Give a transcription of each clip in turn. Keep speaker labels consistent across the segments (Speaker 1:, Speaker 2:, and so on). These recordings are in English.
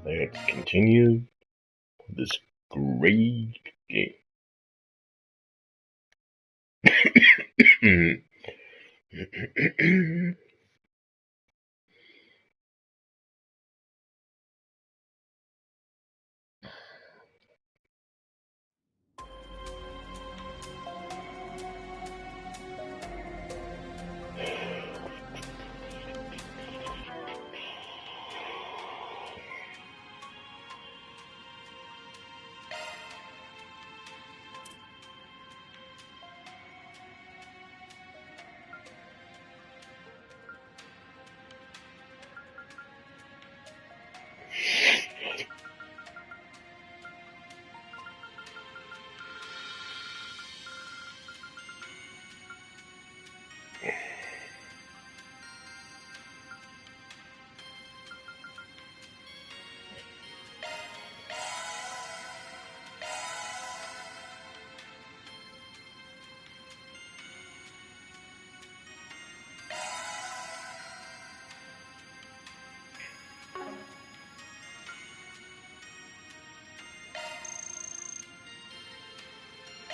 Speaker 1: Let's continue this great game.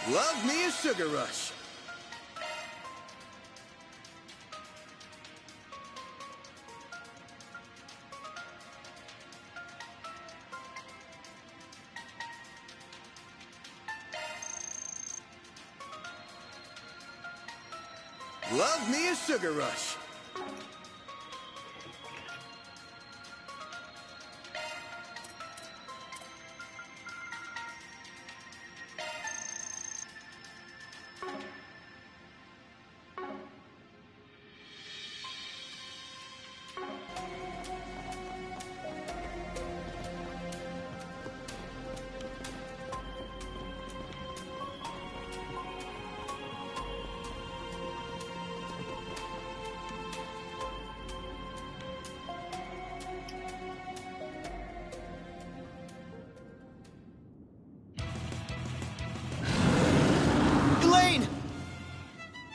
Speaker 2: Love me a sugar rush. Love me a sugar rush.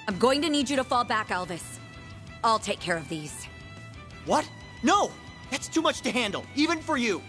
Speaker 3: I'm going to need you to fall back, Elvis. I'll take care of these.
Speaker 4: What? No! That's too much to handle, even for you.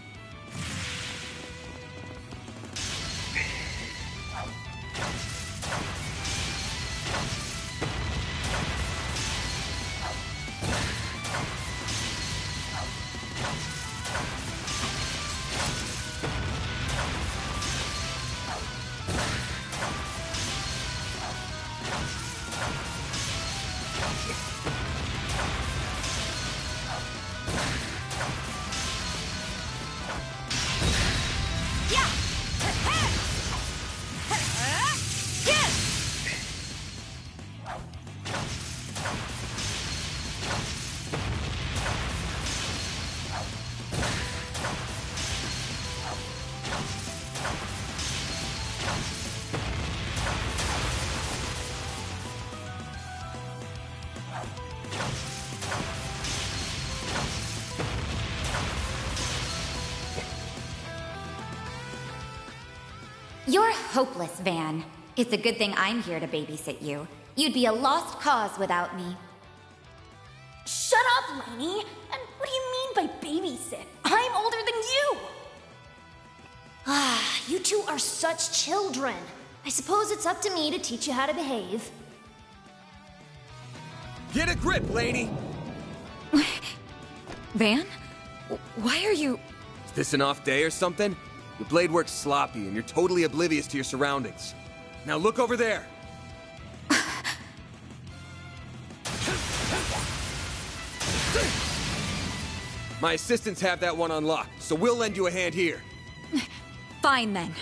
Speaker 5: You're hopeless, Van. It's a good thing I'm here to babysit you. You'd be a lost cause without me.
Speaker 6: Shut up, Lainey! And what do you mean by babysit? I'm older than you! Ah, you two are such children. I suppose it's up to me to teach you how to behave.
Speaker 2: Get a grip, Lainey!
Speaker 3: Van? Why are you...
Speaker 2: Is this an off day or something? Your blade work's sloppy and you're totally oblivious to your surroundings. Now look over there! My assistants have that one unlocked, so we'll lend you a hand here.
Speaker 3: Fine, then.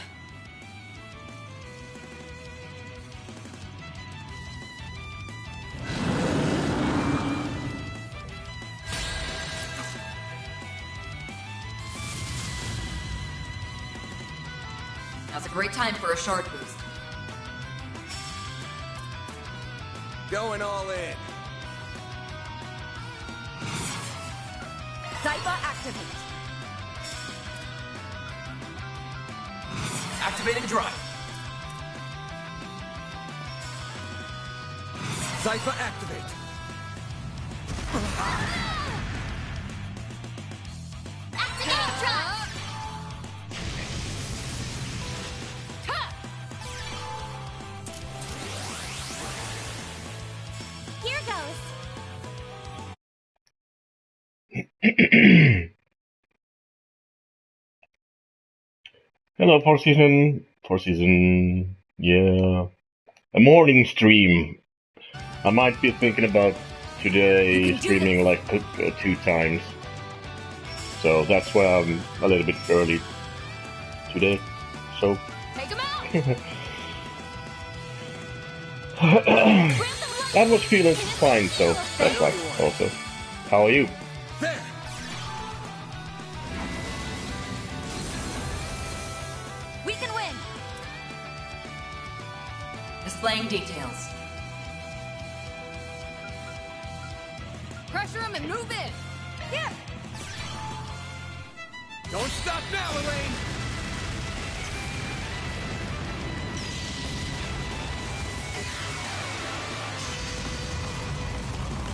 Speaker 7: Now's a great time for a short boost.
Speaker 2: Going all in.
Speaker 3: Zypha activate.
Speaker 4: Activating drive.
Speaker 2: Zypha activate.
Speaker 6: Activating drive!
Speaker 1: Hello, Four Season. Four Season. Yeah. A morning stream. I might be thinking about today streaming like 2 times. So that's why I'm a little bit early today. So.
Speaker 3: Take him out.
Speaker 1: That was feeling fine, so that's why also. How are you?
Speaker 2: There!
Speaker 3: We can win.
Speaker 7: Displaying details.
Speaker 3: Pressure him and move in. Here.
Speaker 2: Don't stop now, Elaine!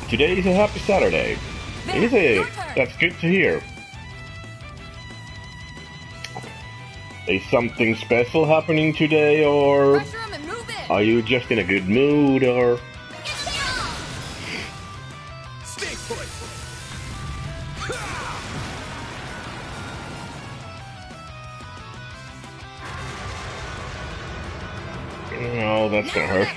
Speaker 1: Today is a happy Saturday. Is it? That's good to hear. Is something special happening today, or
Speaker 3: Pressure him and move in.
Speaker 1: are you just in a good mood, or?
Speaker 2: Stay put!
Speaker 1: No, that's gonna hurt.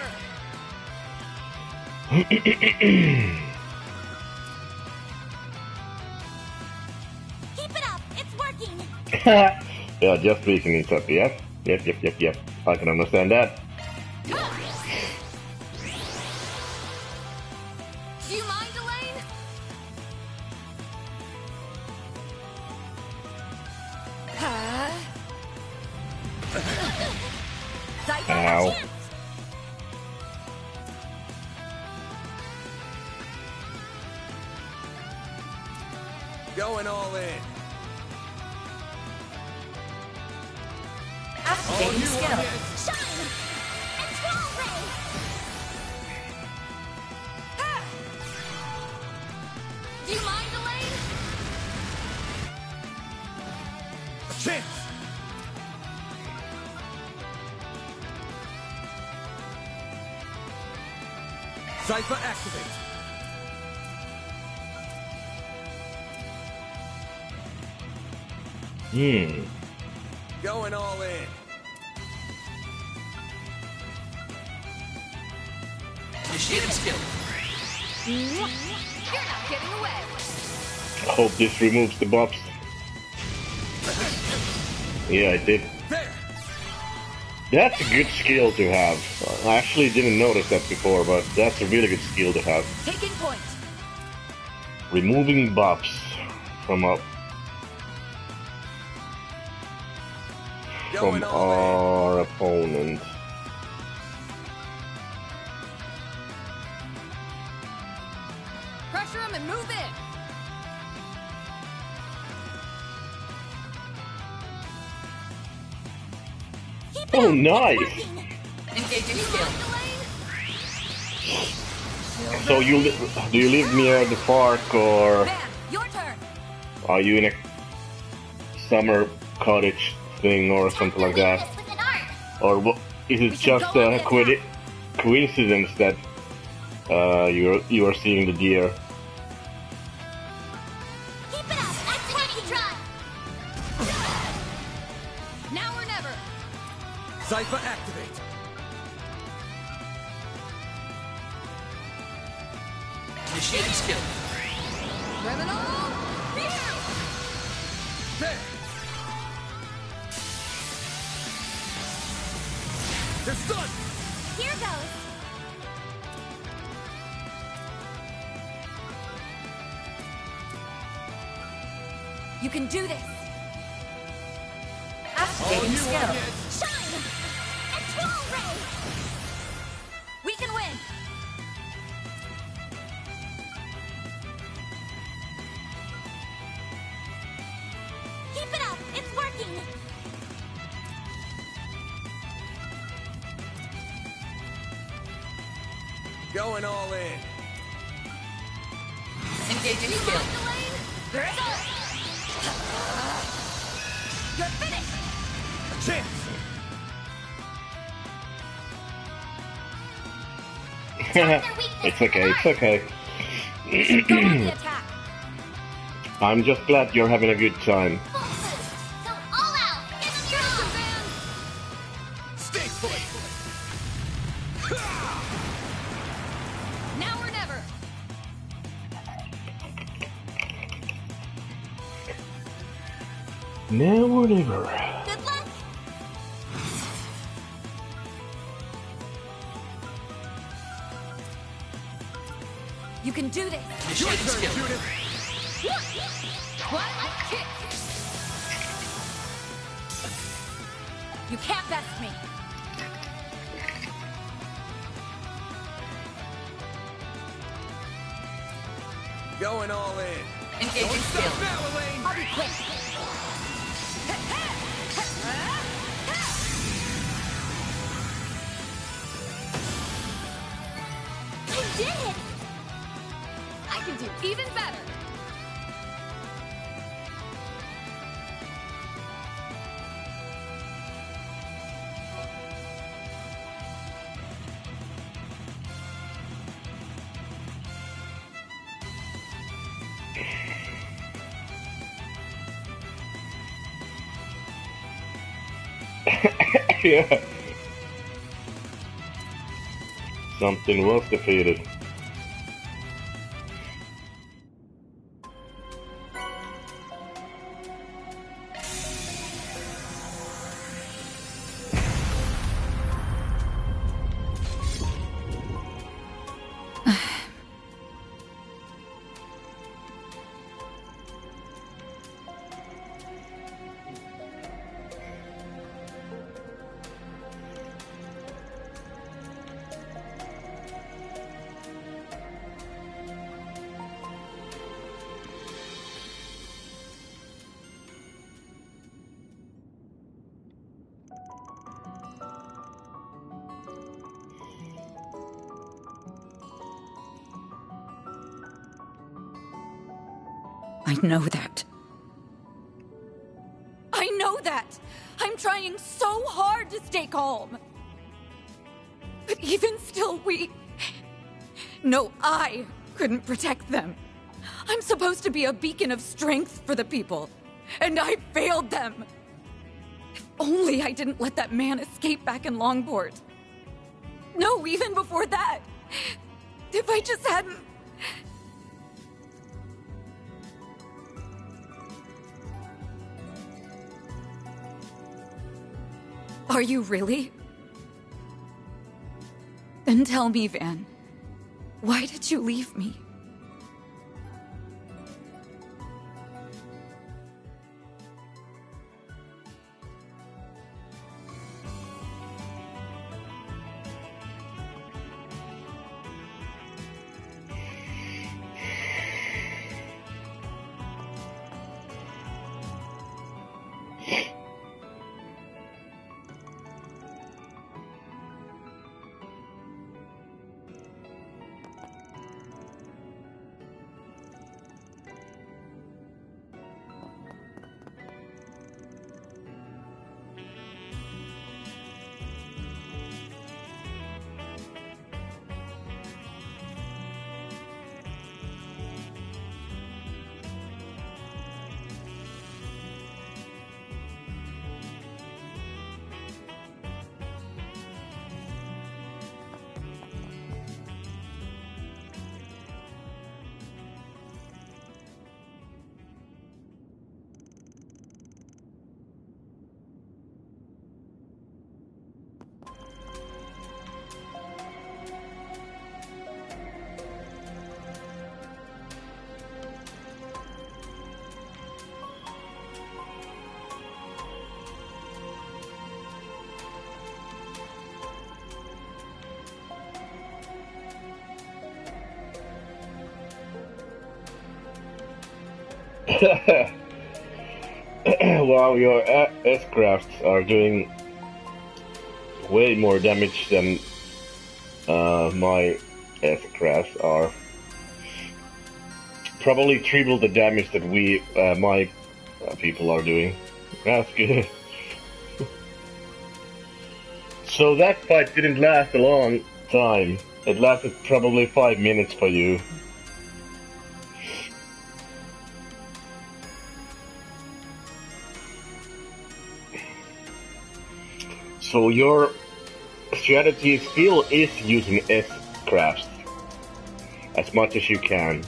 Speaker 6: Keep it up. It's working.
Speaker 1: Yeah, just speaking it's up. Yep. Yep. I can understand that.
Speaker 3: Do you mind, Elaine?
Speaker 1: Ow.
Speaker 2: Going all in.
Speaker 7: Activating
Speaker 2: You
Speaker 7: skill.
Speaker 2: want it?
Speaker 6: Shine. And twirl ray.
Speaker 3: Do you mind, Elaine?
Speaker 2: A chance! Cypher activate. Going all in.
Speaker 7: Initiating skill.
Speaker 3: You're not getting away.
Speaker 1: I hope this removes the buffs. Yeah, it did.
Speaker 2: There!
Speaker 1: That's a good skill to have. I actually didn't notice that before, but that's a really good skill to have.
Speaker 3: Taking point.
Speaker 1: Removing buffs from
Speaker 2: Going all in.
Speaker 1: our opponent.
Speaker 3: Pressure him and move in.
Speaker 6: Keep it
Speaker 1: Oh,
Speaker 6: up.
Speaker 1: nice!
Speaker 6: It's working.
Speaker 7: Engaging
Speaker 3: Do you
Speaker 7: skill.
Speaker 3: mind, Elaine?
Speaker 1: So do you live near the park, or
Speaker 3: Van, your turn.
Speaker 1: are you in a summer cottage thing or something like that?
Speaker 6: Weakness with an art.
Speaker 1: Or is it just a coincidence that you are seeing the deer?
Speaker 6: Keep it up. Activating drive.
Speaker 3: Now or never.
Speaker 2: Cypher activate.
Speaker 7: Initiating skill.
Speaker 3: Criminal. Here.
Speaker 2: There! They're stunned!
Speaker 6: Here goes.
Speaker 3: You can do this.
Speaker 7: Activating
Speaker 2: You
Speaker 7: skill.
Speaker 2: want it?
Speaker 6: Shine. And twirl ray.
Speaker 3: We can win.
Speaker 6: Keep it up. It's working.
Speaker 2: Going all in.
Speaker 7: Engaging
Speaker 3: You
Speaker 7: skill.
Speaker 3: mind, Elaine? There it goes. You're finished.
Speaker 2: A chance!
Speaker 1: It's okay, it's okay.
Speaker 3: Go on the attack.
Speaker 1: I'm just glad you're having a good time.
Speaker 6: Bosses! Go all out! Give them your all!
Speaker 2: Stay put!
Speaker 3: Now or never!
Speaker 1: Now or never.
Speaker 3: Good luck! You can do this!
Speaker 7: Initiating skill.
Speaker 3: Twilight kick! You can't best me!
Speaker 2: Going all in.
Speaker 7: Engaging
Speaker 2: Don't
Speaker 7: skill.
Speaker 2: stop now, Elaine!
Speaker 3: I'll be quick!
Speaker 6: You did it!
Speaker 3: I can do even better!
Speaker 1: Yeah. Something was defeated.
Speaker 3: I know that. I know that! I'm trying so hard to stay calm. But even still, No, I couldn't protect them. I'm supposed to be a beacon of strength for the people, and I failed them. If only I didn't let that man escape back in Longport. No, even before that. If I just hadn't... Are you really? Then tell me, Van. Why did you leave me? Wow, your S-crafts are doing way more damage than my S-crafts are. Probably triple the damage that my people are doing. That's good. So that fight didn't last a long time. It lasted probably 5 minutes for you.
Speaker 1: So your strategy still is using S-crafts as much as you can.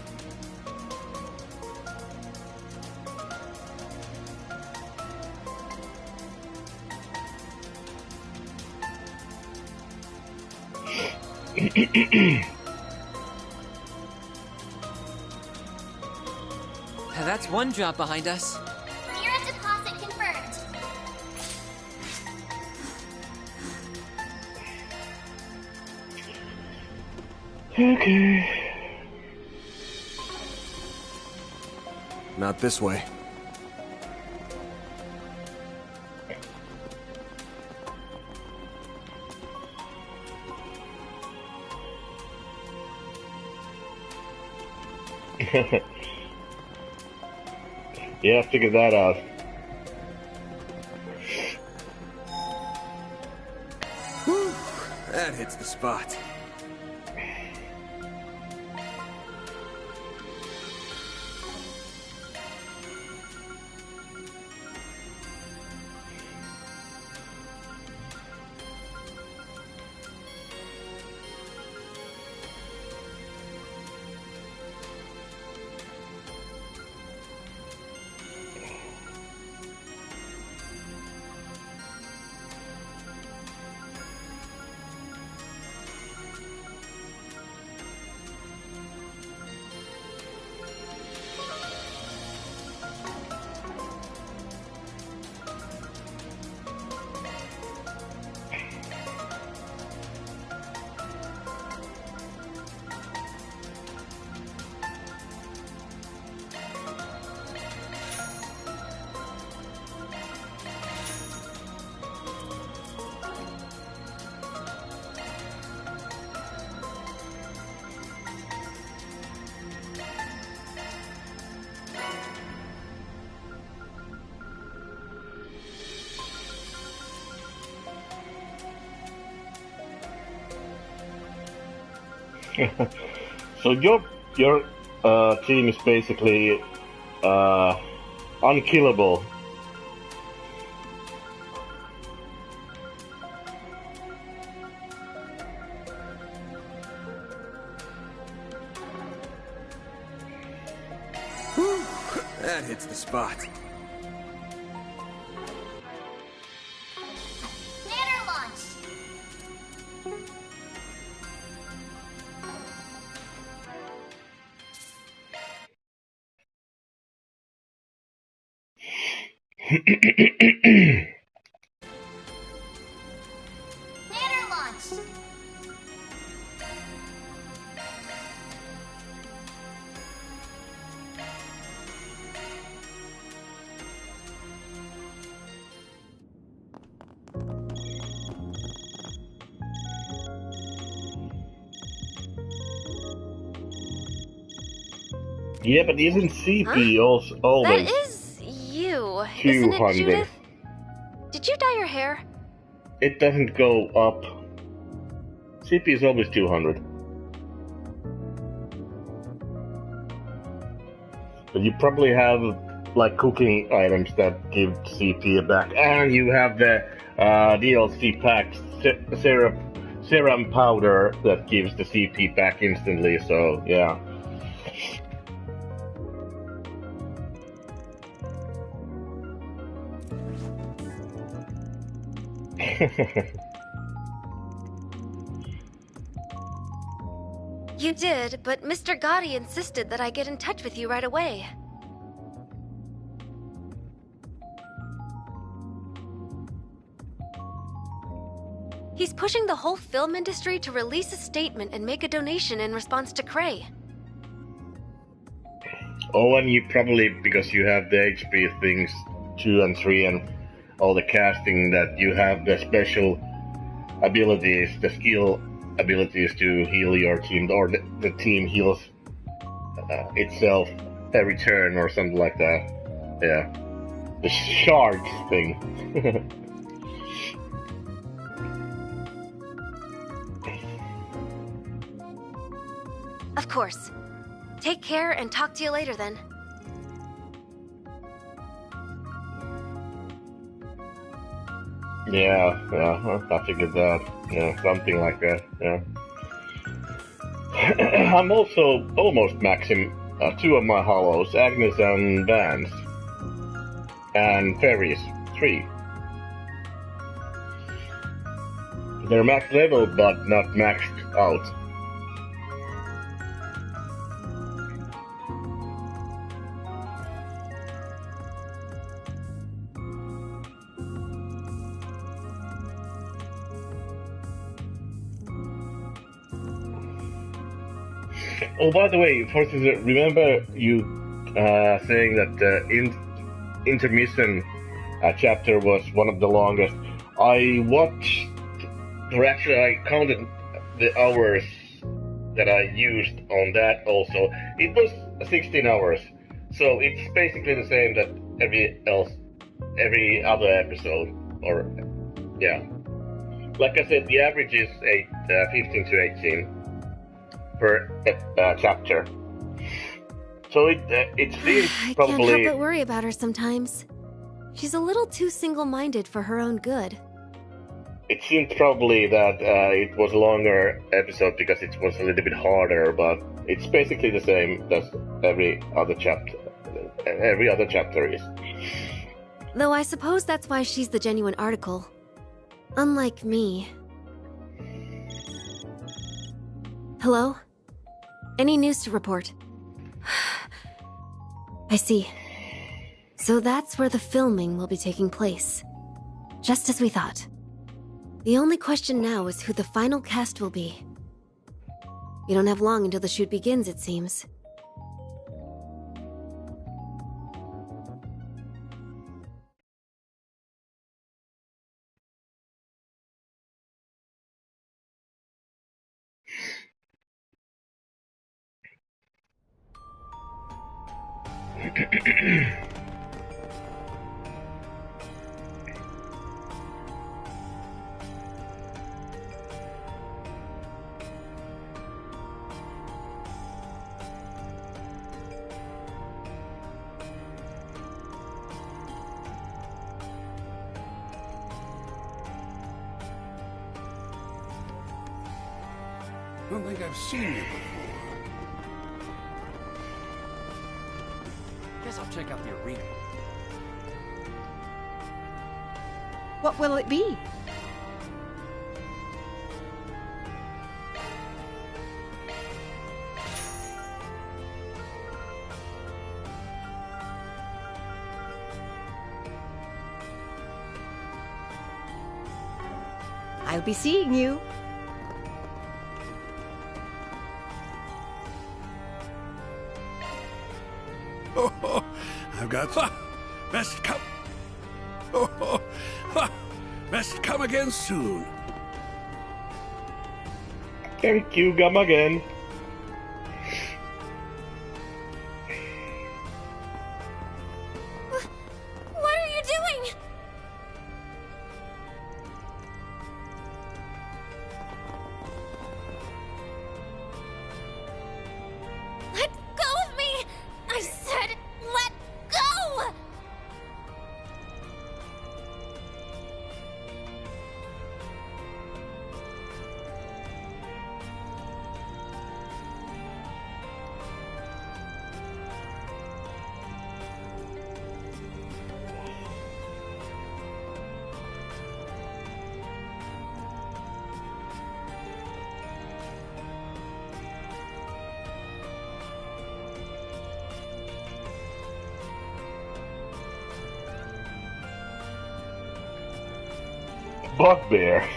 Speaker 8: That's one job behind us.
Speaker 6: Mirror deposit confirmed.
Speaker 1: Okay.
Speaker 2: Not this way.
Speaker 1: Yeah, figure that out.
Speaker 2: That hits the spot.
Speaker 1: So your team is basically unkillable.
Speaker 2: That hits the spot.
Speaker 6: Banner launch. Banner launch.
Speaker 1: Yeah, but isn't CP also always
Speaker 9: That is you, isn't it,
Speaker 1: 200?
Speaker 9: Judith? Did you dye your hair?
Speaker 1: It doesn't go up. CP is always 200. But you probably have like cooking items that give CP back, and you have the DLC packs, serum powder that gives the CP back instantly. So yeah.
Speaker 9: You did, but Mr. Gotti insisted that I get in touch with you right away. He's pushing the whole film industry to release a statement and make a donation in response to Cray.
Speaker 1: Oh, and you probably, because you have the HP things 2 and 3 and all the casting, that you have the special abilities, the skill abilities to heal your team, or the team heals itself every turn or something like that. Yeah. The shards thing.
Speaker 9: Of course. Take care and talk to you later then.
Speaker 1: Yeah, I figured that. Yeah, something like that. Yeah. I'm also almost maxing two of my hollows, Agnes and Vance, and Fairies 3. They're max level, but not maxed out. Oh, by the way, remember you saying that the intermission chapter was one of the longest? I watched, or actually I counted the hours that I used on that also. It was 16 hours. So it's basically the same that every other episode, or, yeah. Like I said, the average is 15 to 18 per chapter. So it seems probably...
Speaker 9: I can't help but worry about her sometimes. She's a little too single-minded for her own good.
Speaker 1: It seems probably that it was a longer episode because it was a little bit harder, but it's basically the same as every other chapter. Every other chapter is.
Speaker 9: Though I suppose that's why she's the genuine article. Unlike me. Hello? Any news to report? I see. So that's where the filming will be taking place. Just as we thought. The only question now is who the final cast will be. We don't have long until the shoot begins, it seems.
Speaker 10: I don't think I've seen you before.
Speaker 8: Guess I'll check out the arena.
Speaker 11: What will it be? I'll be seeing you.
Speaker 10: Oh, I've got best come. Best come again soon.
Speaker 1: Thank you, come again.
Speaker 6: What are you doing? Let go of me! I said, let go!
Speaker 1: Bugbear.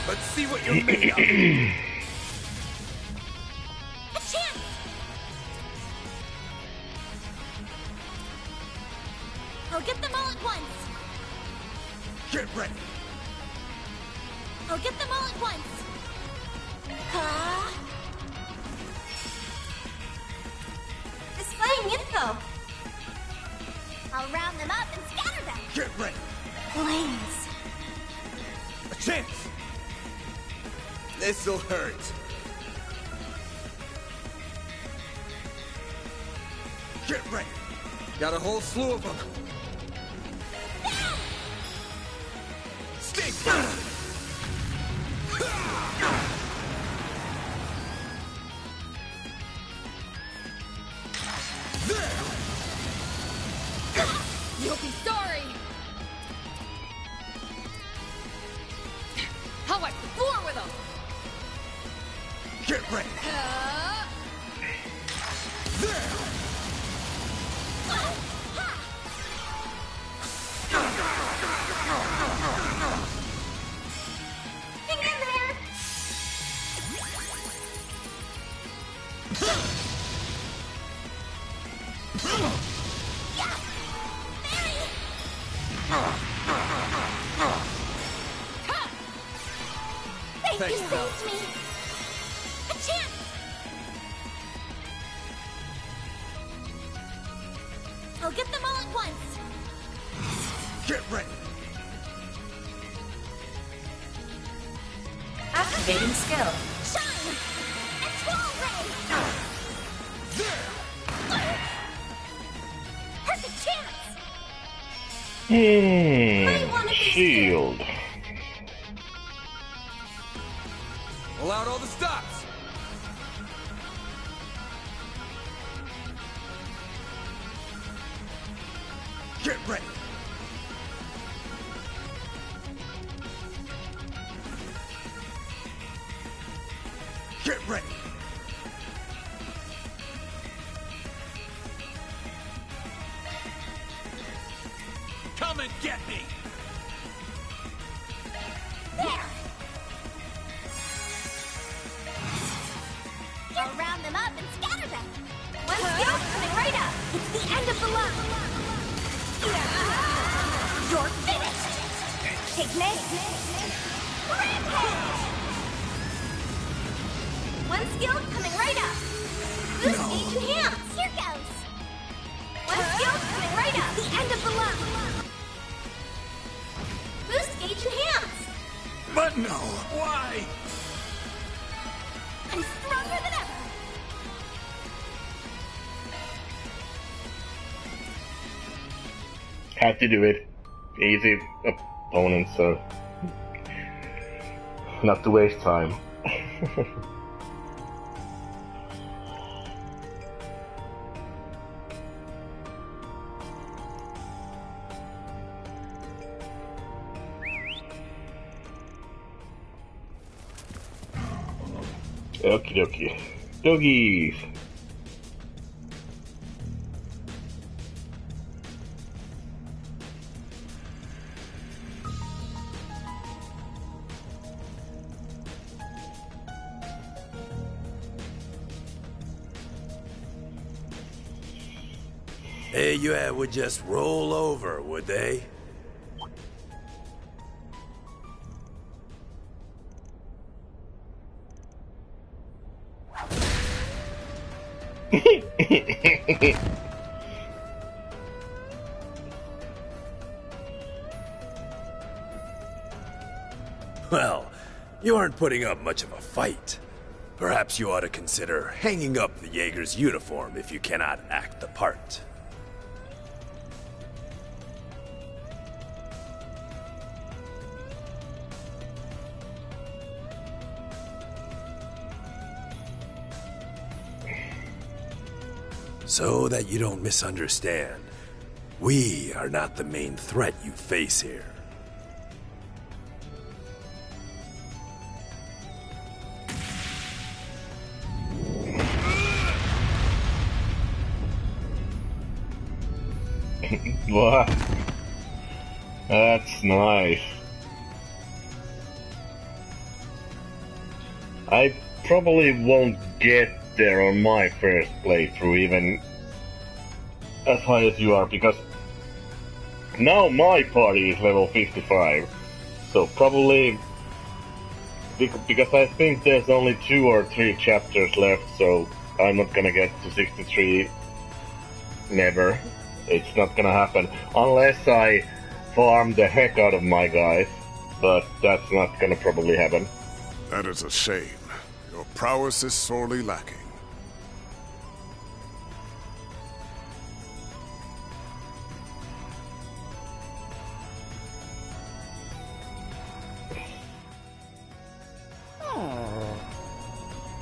Speaker 10: Let's see what you're made of.
Speaker 6: A chance!
Speaker 4: Get ready.
Speaker 6: I'll get them all at once. Huh? Displaying info. I'll round them up and scatter them.
Speaker 4: Get ready.
Speaker 6: Flames.
Speaker 4: A chance.
Speaker 2: This'll hurt.
Speaker 4: Get ready.
Speaker 2: Got a whole slew of them.
Speaker 4: Stink.
Speaker 3: You'll be sorry! How I floor with them!
Speaker 4: Get ready.
Speaker 6: Hang in there! Yeah! Mary! Thank
Speaker 2: Thanks,
Speaker 6: you,
Speaker 2: pal.
Speaker 6: saved me! A chance! I'll get them all at once!
Speaker 4: Get ready.
Speaker 7: Activating skill.
Speaker 6: Shine! And Squall Ray! Perfect chance!
Speaker 1: Shield.
Speaker 2: Pull out all the stops.
Speaker 4: Get ready. Get ready. Come and get me.
Speaker 6: There! I'll round them up and scatter them! One skill coming right up! It's the end of the line! You're finished! Take name! Rampage! One skill coming right up! Boost gauge enhance! Here goes! One skill coming right up! The end of the line! Boost gauge enhance!
Speaker 10: But no, why?
Speaker 6: I'm stronger than ever!
Speaker 1: Had to do it. Easy opponent, so not to waste time. Okie dokie. Doggies!
Speaker 10: Hey, you would just roll over, would they? Well, you aren't putting up much of a fight. Perhaps you ought to consider hanging up the Jaeger's uniform if you cannot act the part. So that you don't misunderstand, we are not the main threat you face here.
Speaker 1: What? That's nice. I probably won't get there on my first playthrough, even as high as you are, because Now my party is level 55, so probably because I think there's only 2 or 3 chapters left, so I'm not gonna get to 63. Never. It's not gonna happen unless I farm the heck out of my guys, but that's not gonna probably happen.
Speaker 12: That is a shame. Your prowess is sorely lacking.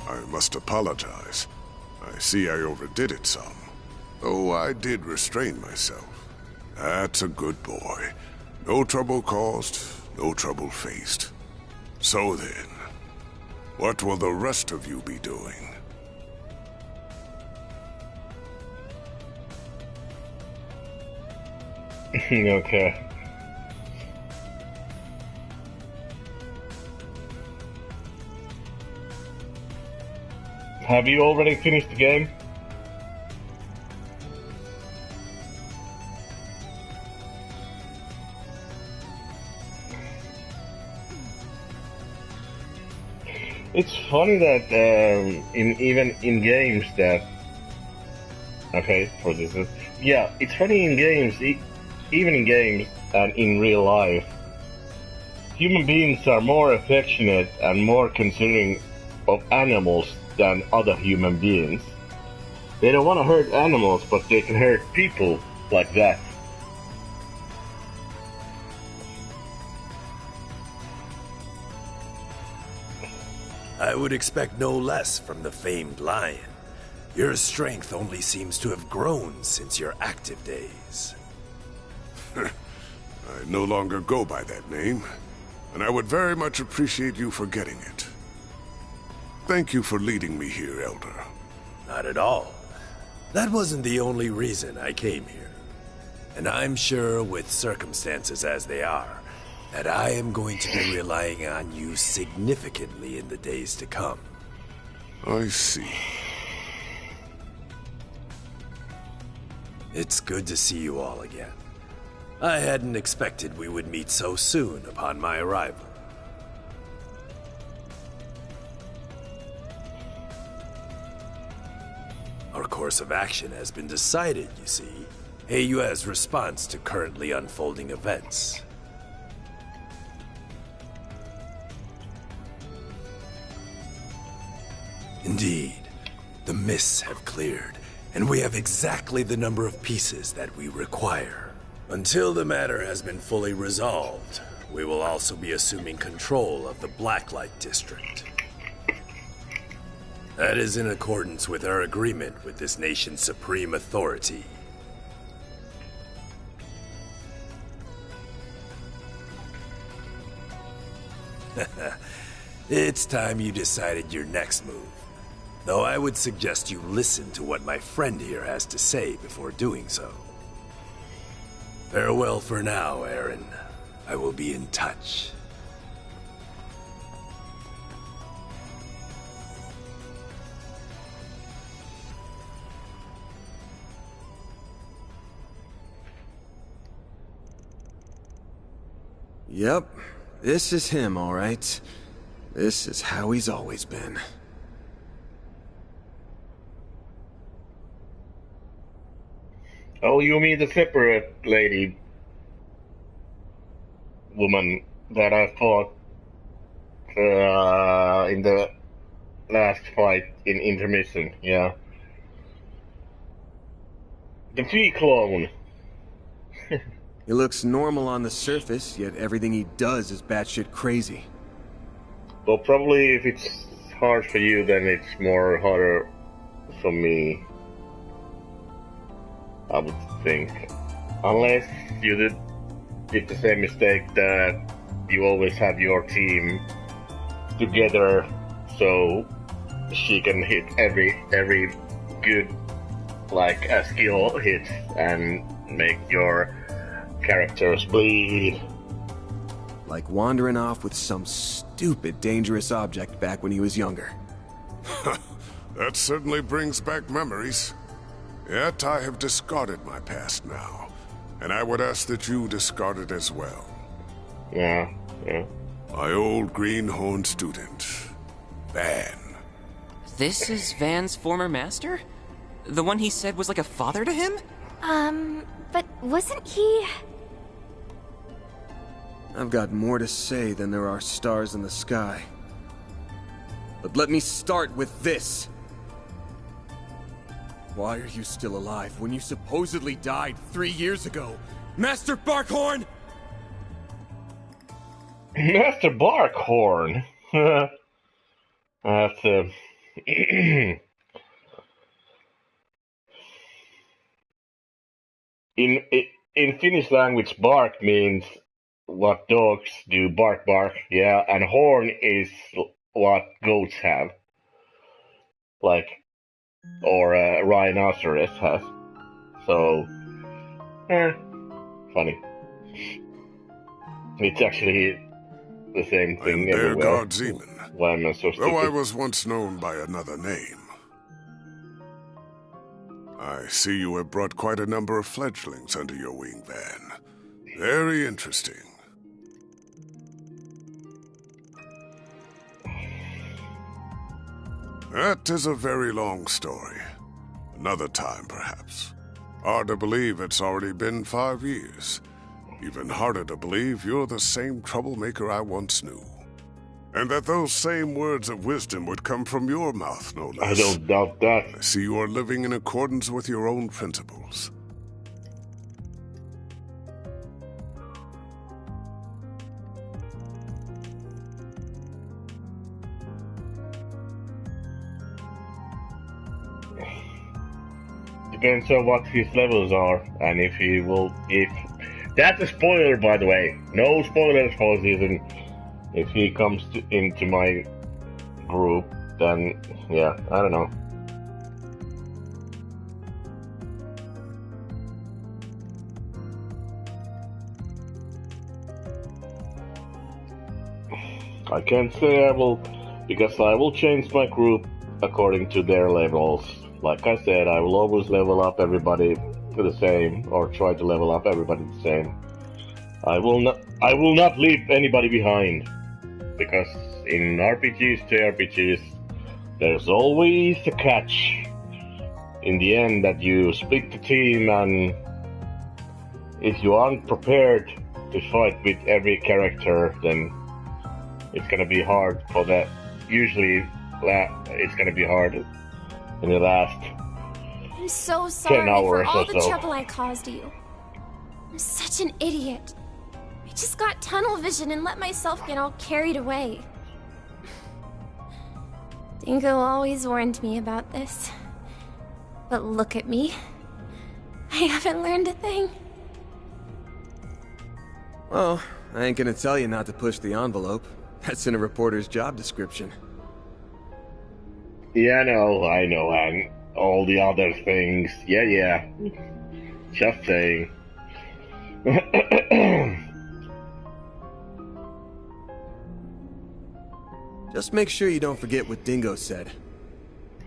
Speaker 12: I must apologize. I see I overdid it some. Though I did restrain myself. That's a good boy. No trouble caused, no trouble faced. So then, what will the rest of you be doing?
Speaker 1: Okay. Have you already finished the game? It's funny that even in games that for this it's funny in games, even in games and in real life, human beings are more affectionate and more considering of animals than other human beings. They don't want to hurt animals, but they can hurt people like that.
Speaker 10: I would expect no less from the famed lion. Your strength only seems to have grown since your active days.
Speaker 12: I no longer go by that name, and I would very much appreciate you for getting it. Thank you for leading me here, Elder.
Speaker 10: Not at all. That wasn't the only reason I came here. And I'm sure, with circumstances as they are, that I am going to be relying on you significantly in the days to come.
Speaker 12: I see.
Speaker 10: It's good to see you all again. I hadn't expected we would meet so soon upon my arrival. Our course of action has been decided, you see. AU's response to currently unfolding events. Indeed, the mists have cleared, and we have exactly the number of pieces that we require. Until the matter has been fully resolved, we will also be assuming control of the Blacklight District. That is in accordance with our agreement with this nation's supreme authority. It's time you decided your next move. Though I would suggest you listen to what my friend here has to say before doing so. Farewell for now, Aaron. I will be in touch.
Speaker 2: Yep, this is him, all right. This is how he's always been.
Speaker 1: Oh, you mean the separate lady woman that I fought in the last fight in intermission, yeah. The Fee clone.
Speaker 2: He looks normal on the surface, yet everything he does is batshit crazy.
Speaker 1: Well, probably if it's hard for you, then it's more harder for me. I would think. Unless you did the same mistake that you always have your team together so she can hit every good skill hit and make your characters bleed.
Speaker 2: Like wandering off with some stupid dangerous object back when he was younger.
Speaker 12: That certainly brings back memories. Yet I have discarded my past now, and I would ask that you discard it as well.
Speaker 1: Yeah.
Speaker 12: My old greenhorn student, Van.
Speaker 8: This is Van's former master? The one he said was like a father to him?
Speaker 6: But wasn't he...
Speaker 2: I've got more to say than there are stars in the sky. But let me start with this. Why are you still alive when you supposedly died 3 years ago? Master Barkhorn!
Speaker 1: Master Barkhorn? That's in Finnish language, bark means what dogs do, bark bark, yeah, and horn is what goats have, like, or a rhinoceros has. So, funny. It's actually the same thing
Speaker 12: I'm their
Speaker 1: everywhere.
Speaker 12: god Zeman,
Speaker 1: Why am I so
Speaker 12: though I
Speaker 1: stupid?
Speaker 12: was once known by another name. I see you have brought quite a number of fledglings under your wing, Van. Very interesting. That is a very long story. Another time, perhaps. Hard to believe it's already been 5 years. Even harder to believe you're the same troublemaker I once knew. And that those same words of wisdom would come from your mouth, no less.
Speaker 1: I don't doubt that.
Speaker 12: I see you are living in accordance with your own principles.
Speaker 1: Depends on what his levels are, and if he will. If that's a spoiler, by the way. No spoilers for season. If he comes into my group, then yeah, I don't know. I can't say I will, because I will change my group according to their levels. Like I said, I will always level up everybody the same, or try to level up everybody the same. I will not leave anybody behind, because in RPGs, JRPGs, there's always a catch. In the end, that you split the team, and if you aren't prepared to fight with every character, then it's gonna be hard for that. Usually, it's gonna be hard in the last
Speaker 6: I'm so sorry
Speaker 1: 10
Speaker 6: for
Speaker 1: hours
Speaker 6: all
Speaker 1: or
Speaker 6: the
Speaker 1: so.
Speaker 6: trouble I caused you. I'm such an idiot. I just got tunnel vision and let myself get all carried away. Dingo always warned me about this. But look at me. I haven't learned a thing.
Speaker 2: Well, I ain't gonna tell you not to push the envelope. That's in a reporter's job description.
Speaker 1: Yeah, I know, and all the other things. Yeah. Just saying.
Speaker 2: Just make sure you don't forget what Dingo said.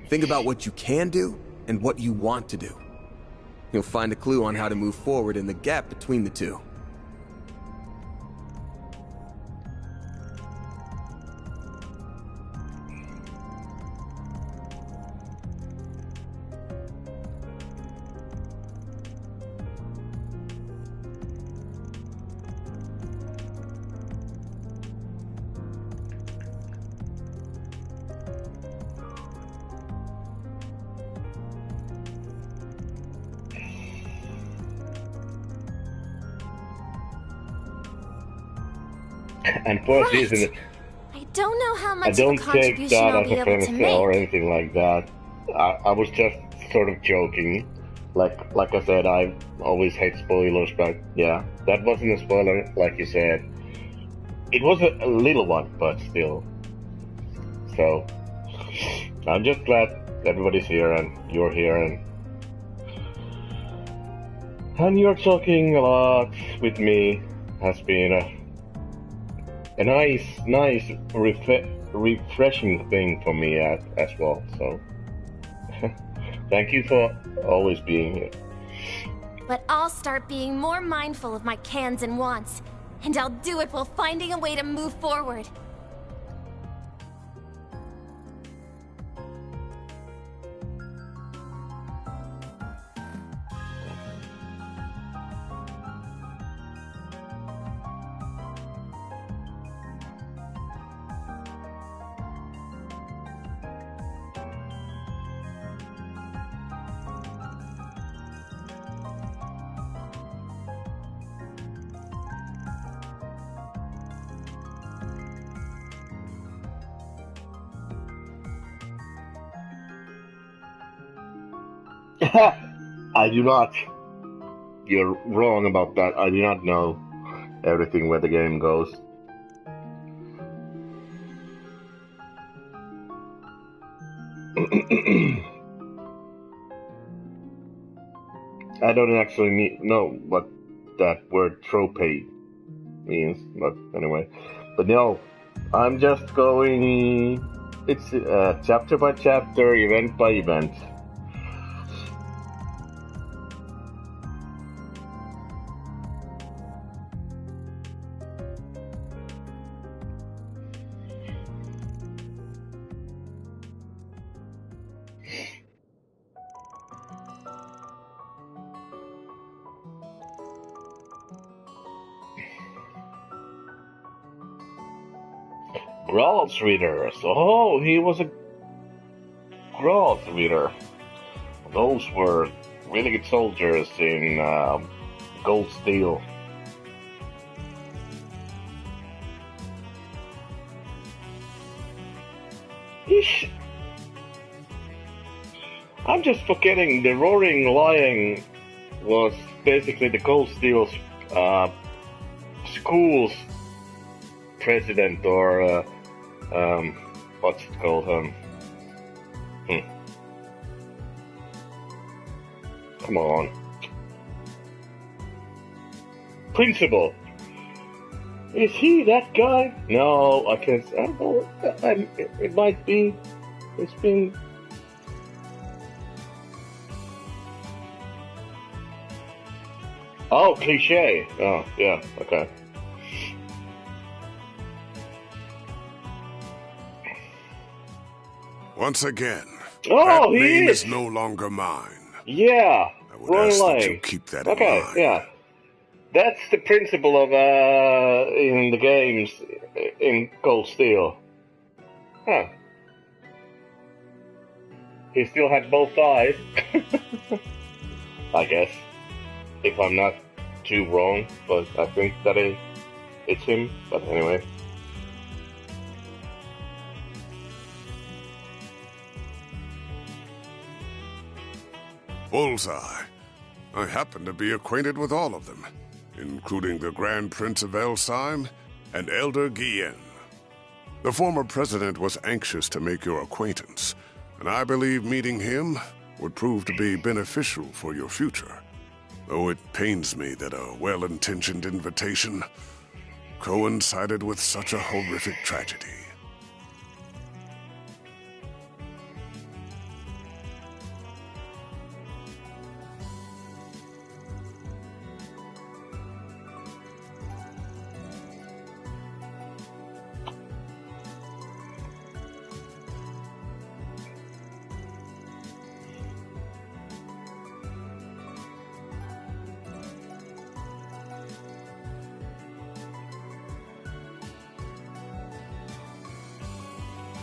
Speaker 2: Think about what you can do and what you want to do. You'll find a clue on how to move forward in the gap between the two.
Speaker 1: And for season,
Speaker 6: I don't know how
Speaker 1: I
Speaker 6: much of a
Speaker 1: don't take
Speaker 6: contribution
Speaker 1: that
Speaker 6: I'll
Speaker 1: as
Speaker 6: be
Speaker 1: a
Speaker 6: able to
Speaker 1: offense or
Speaker 6: make.
Speaker 1: anything like that. I was just sort of joking. Like I said, I always hate spoilers, but yeah, that wasn't a spoiler, like you said. It was a little one, but still. So, I'm just glad everybody's here and you're here, and you're talking a lot with me. Has been a nice refreshing thing for me as well. So, thank you for always being here.
Speaker 6: But I'll start being more mindful of my cans and wants. And I'll do it while finding a way to move forward.
Speaker 1: I do not. You're wrong about that. I do not know everything where the game goes. I don't actually know what that word trope means, but anyway. But no, I'm just going. It's chapter by chapter, event by event. Growls reader. Oh, he was a Growls reader. Those were really good soldiers in Gold Steel. Eesh. I'm just forgetting the Roaring Lion was basically the Gold Steel's school's president, or what's it called? Come on. Principal. Is he that guy? No, I can't. I don't know. It might be. It's been. Oh, cliche. Oh, yeah. Okay.
Speaker 12: Once again,
Speaker 1: oh,
Speaker 12: that
Speaker 1: he
Speaker 12: name
Speaker 1: is.
Speaker 12: is no longer mine.
Speaker 1: Yeah.
Speaker 12: I would ask that you keep that in mind.
Speaker 1: Yeah. That's the principle of in the games in Cold Steel. Huh. He still had both eyes. I guess. If I'm not too wrong, but I think that it's him. But anyway.
Speaker 12: Bullseye. I happen to be acquainted with all of them, including the Grand Prince of Elsheim and Elder Guillen. The former president was anxious to make your acquaintance, and I believe meeting him would prove to be beneficial for your future. Though it pains me that a well-intentioned invitation coincided with such a horrific tragedy.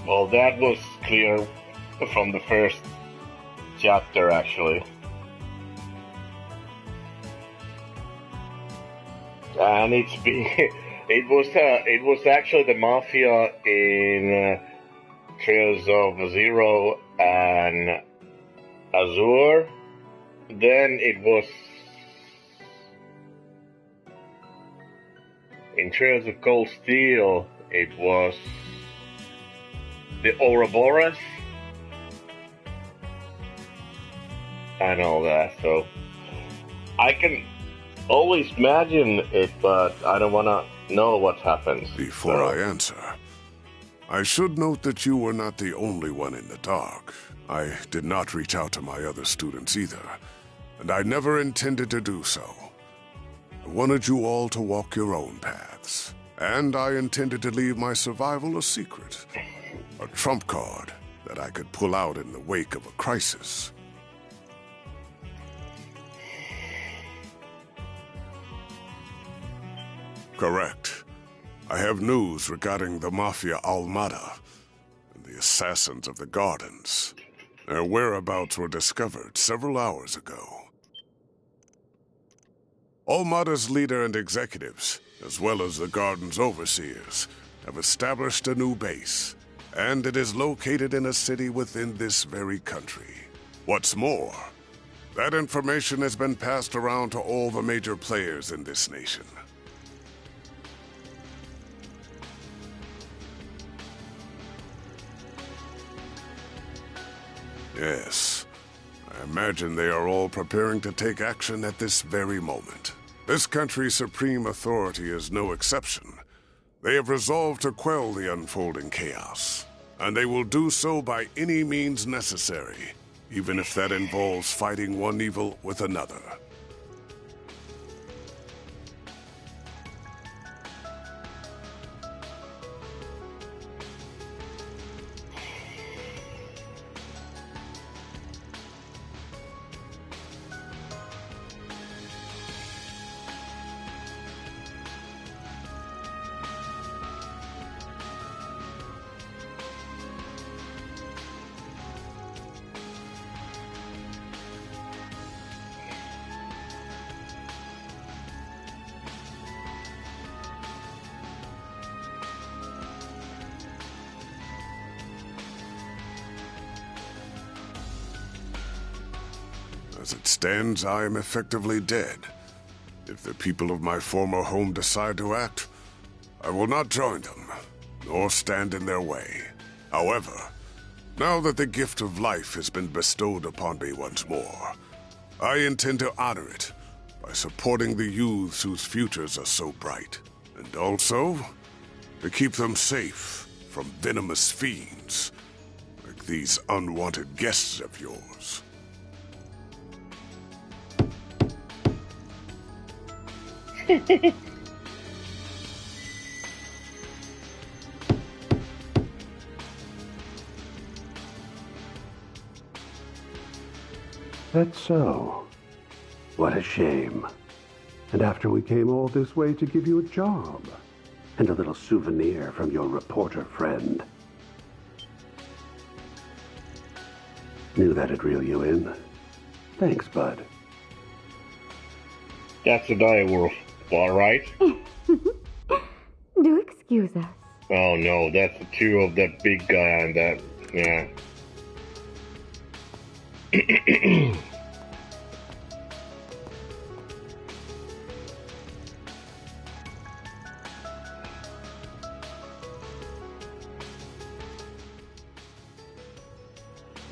Speaker 1: Well, that was clear from the first chapter, actually. And it was actually the Mafia in Trails of Zero and Azure. Then it was in Trails of Cold Steel. It was the Ouroboros and all that, so I can always imagine it, but I don't want to know what happens.
Speaker 12: Before I answer, I should note that you were not the only one in the dark. I did not reach out to my other students either, and I never intended to do so. I wanted you all to walk your own paths, and I intended to leave my survival a secret. A trump card that I could pull out in the wake of a crisis. Correct. I have news regarding the Mafia Almada and the assassins of the Gardens. Their whereabouts were discovered several hours ago. Almada's leader and executives, as well as the Garden's overseers, have established a new base, and it is located in a city within this very country. What's more, that information has been passed around to all the major players in this nation. Yes, I imagine they are all preparing to take action at this very moment. This country's supreme authority is no exception. They have resolved to quell the unfolding chaos, and they will do so by any means necessary, even if that involves fighting one evil with another. As it stands, I am effectively dead. If the people of my former home decide to act, I will not join them, nor stand in their way. However, now that the gift of life has been bestowed upon me once more, I intend to honor it by supporting the youths whose futures are so bright, and also to keep them safe from venomous fiends, like these unwanted guests of yours.
Speaker 13: That's so. What a shame. And after we came all this way to give you a job, and a little souvenir from your reporter friend. Knew that'd reel you in. Thanks, bud.
Speaker 1: That's a direwolf, alright?
Speaker 9: Do excuse us.
Speaker 1: Oh no, that's the two of that big guy and that, yeah.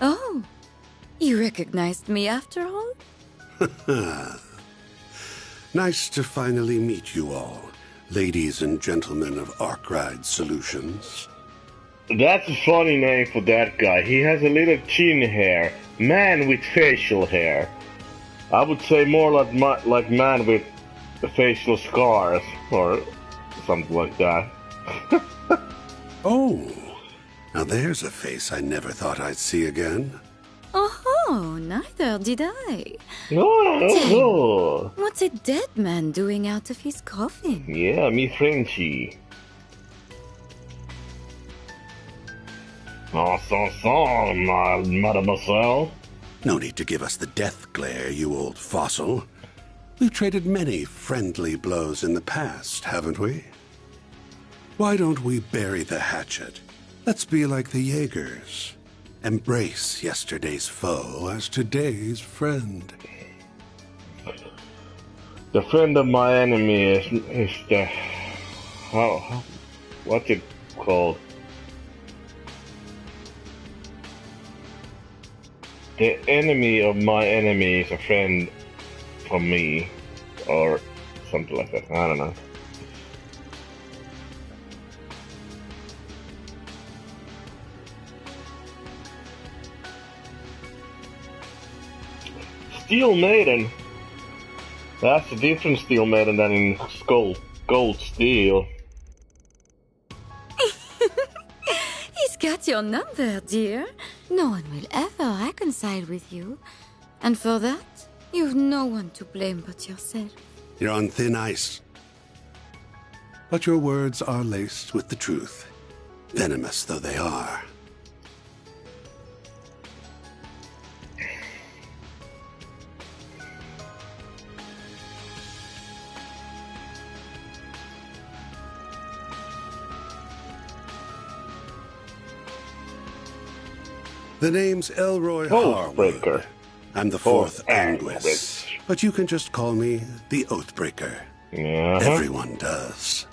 Speaker 3: Oh, you recognized me after all?
Speaker 13: Nice to finally meet you all, ladies and gentlemen of Arkride Solutions.
Speaker 1: That's a funny name for that guy. He has a little chin hair. Man with facial hair. I would say more like man with facial scars, or something like that.
Speaker 13: Oh, now there's a face I never thought I'd see again.
Speaker 3: Oh, neither did I.
Speaker 1: Oh.
Speaker 3: What's a dead man doing out of his coffin?
Speaker 1: Yeah, me Frenchy. Mademoiselle.
Speaker 13: No need to give us the death glare, you old fossil. We've traded many friendly blows in the past, haven't we? Why don't we bury the hatchet? Let's be like the Jaegers. Embrace yesterday's foe as today's friend.
Speaker 1: The friend of my enemy is the... what's it called? The enemy of my enemy is a friend from me, or something like that. I don't know. Steel Maiden. That's a different Steel Maiden than in Gold Steel.
Speaker 3: He's got your number, dear. No one will ever reconcile with you. And for that, you've no one to blame but yourself.
Speaker 13: You're on thin ice. But your words are laced with the truth, venomous though they are. The name's Elroy Harwood.
Speaker 1: Oathbreaker.
Speaker 13: I'm the fourth Anguis, but you can just call me the Oathbreaker. Everyone does.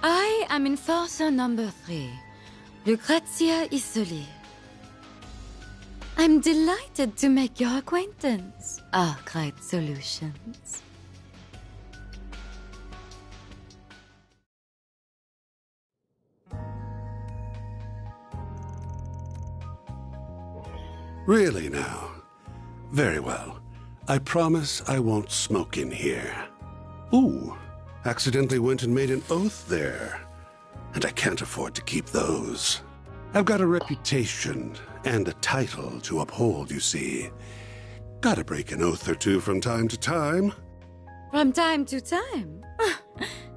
Speaker 3: I am Enforcer number 3, Lucrezia Isoli. I'm delighted to make your acquaintance, Arkwright Solutions.
Speaker 13: Really now? Very well. I promise I won't smoke in here. Ooh, accidentally went and made an oath there. And I can't afford to keep those. I've got a reputation and a title to uphold, you see. Gotta break an oath or two from time to time.
Speaker 3: From time to time?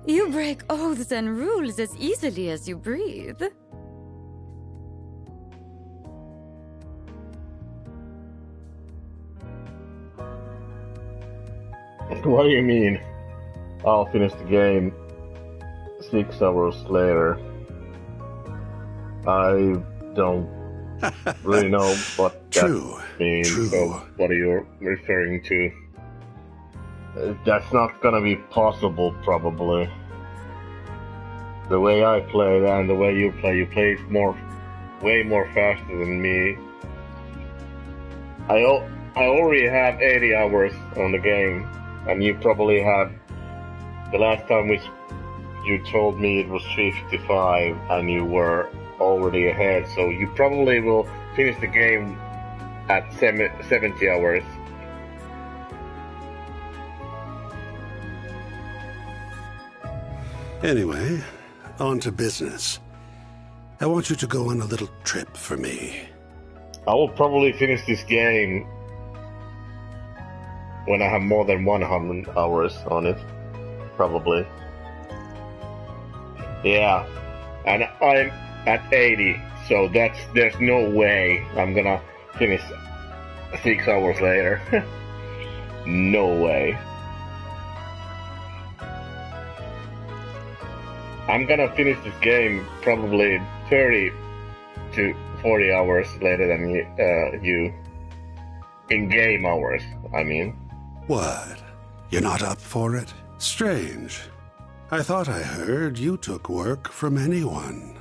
Speaker 3: You break oaths and rules as easily as you breathe.
Speaker 1: What do you mean? I'll finish the game 6 hours later. I don't really know what that means. So what are you referring to? That's not gonna be possible, probably. The way I play and the way you play way more faster than me. I already have 80 hours on the game. And you probably have, the last time you told me it was 55 and you were already ahead, so you probably will finish the game at 70 hours.
Speaker 13: Anyway, on to business. I want you to go on a little trip for me.
Speaker 1: I will probably finish this game when I have more than 100 hours on it, probably. Yeah, and I'm at 80, so there's no way I'm gonna finish 6 hours later. No way. I'm gonna finish this game probably 30 to 40 hours later than you. In-game hours, I mean.
Speaker 13: What? You're not up for it? Strange. I thought I heard you took work from anyone.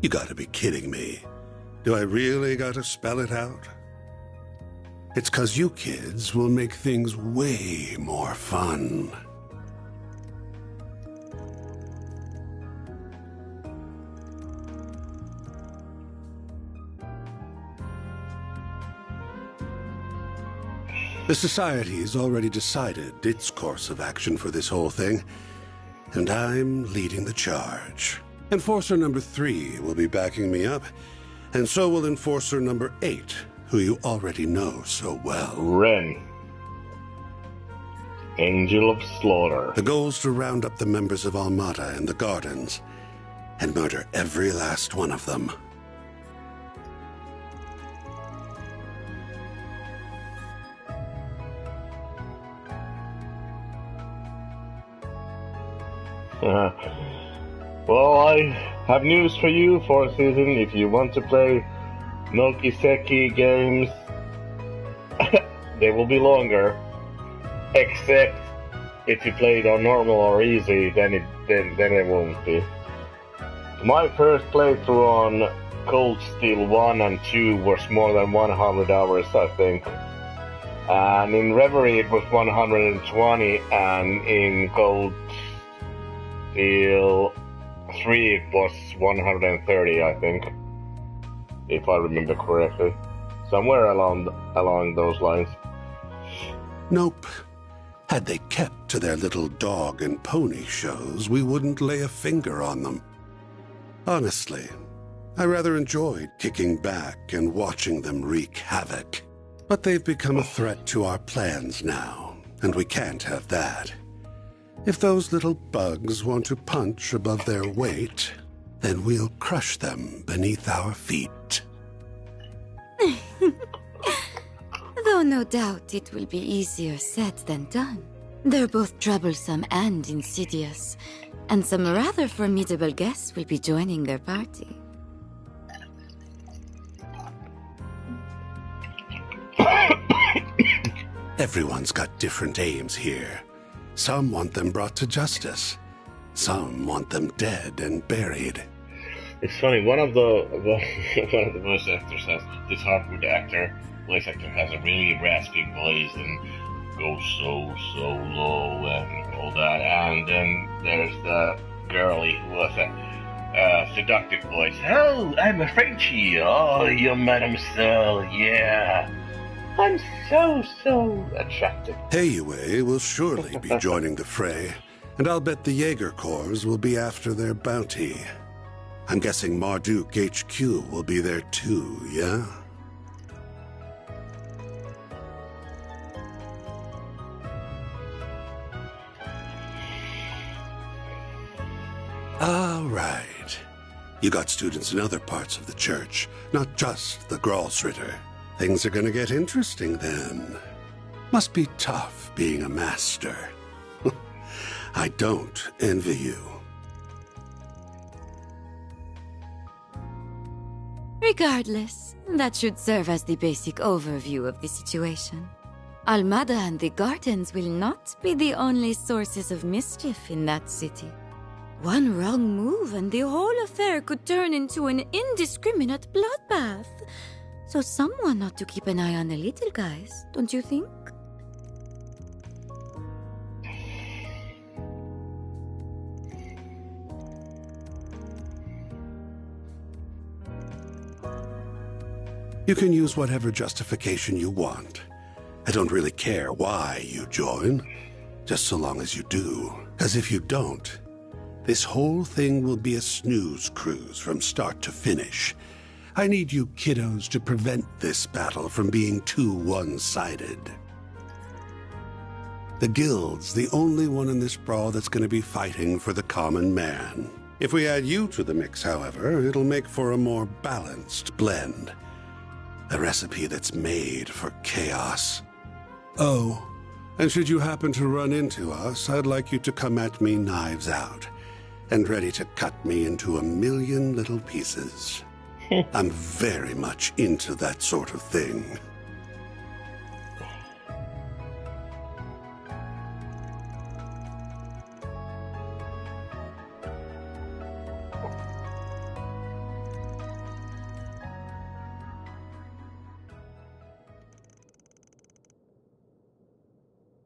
Speaker 13: You gotta be kidding me. Do I really gotta spell it out? It's 'cause you kids will make things way more fun. The Society's already decided its course of action for this whole thing, and I'm leading the charge. Enforcer number 3 will be backing me up, and so will Enforcer number 8, who you already know so well.
Speaker 1: Ren. Angel of Slaughter.
Speaker 13: The goal's to round up the members of Almada and the Gardens, and murder every last one of them.
Speaker 1: Well, I have news for you for season. If you want to play Nokiseki games, they will be longer. Except if you play it on normal or easy, then it won't be. My first playthrough on Cold Steel 1 and 2 was more than 100 hours, I think. And in Reverie it was 120, and in Cold Steel 3 it was 130, I think. If I remember correctly. Somewhere along those lines.
Speaker 13: Nope. Had they kept to their little dog and pony shows, we wouldn't lay a finger on them. Honestly, I rather enjoyed kicking back and watching them wreak havoc. But they've become a threat to our plans now, and we can't have that. If those little bugs want to punch above their weight, then we'll crush them beneath our feet.
Speaker 3: Though no doubt it will be easier said than done. They're both troublesome and insidious, and some rather formidable guests will be joining their party.
Speaker 13: Everyone's got different aims here. Some want them brought to justice. Some want them dead and buried.
Speaker 1: It's funny, one of the voice actors has this hardwood voice actor has a really raspy voice and goes so low and all that. And then there's the girlie who has a seductive voice. Oh, I'm a Frenchie. Oh, you're Madame Sel, yeah. I'm so attractive.
Speaker 13: Heiue will surely be joining the fray, and I'll bet the Jaeger Corps will be after their bounty. I'm guessing Marduk HQ will be there too, yeah? All right. You got students in other parts of the church, not just the Gralsritter. Things are gonna get interesting then. Must be tough being a master. I don't envy you.
Speaker 3: Regardless, that should serve as the basic overview of the situation. Almada and the gardens will not be the only sources of mischief in that city. One wrong move and the whole affair could turn into an indiscriminate bloodbath. So someone ought to keep an eye on the little guys, don't you think?
Speaker 13: You can use whatever justification you want. I don't really care why you join, just so long as you do. Because if you don't, this whole thing will be a snooze cruise from start to finish. I need you kiddos to prevent this battle from being too one-sided. The Guild's the only one in this brawl that's going to be fighting for the common man. If we add you to the mix, however, it'll make for a more balanced blend. A recipe that's made for chaos. Oh, and should you happen to run into us, I'd like you to come at me knives out, and ready to cut me into a million little pieces. I'm very much into that sort of thing.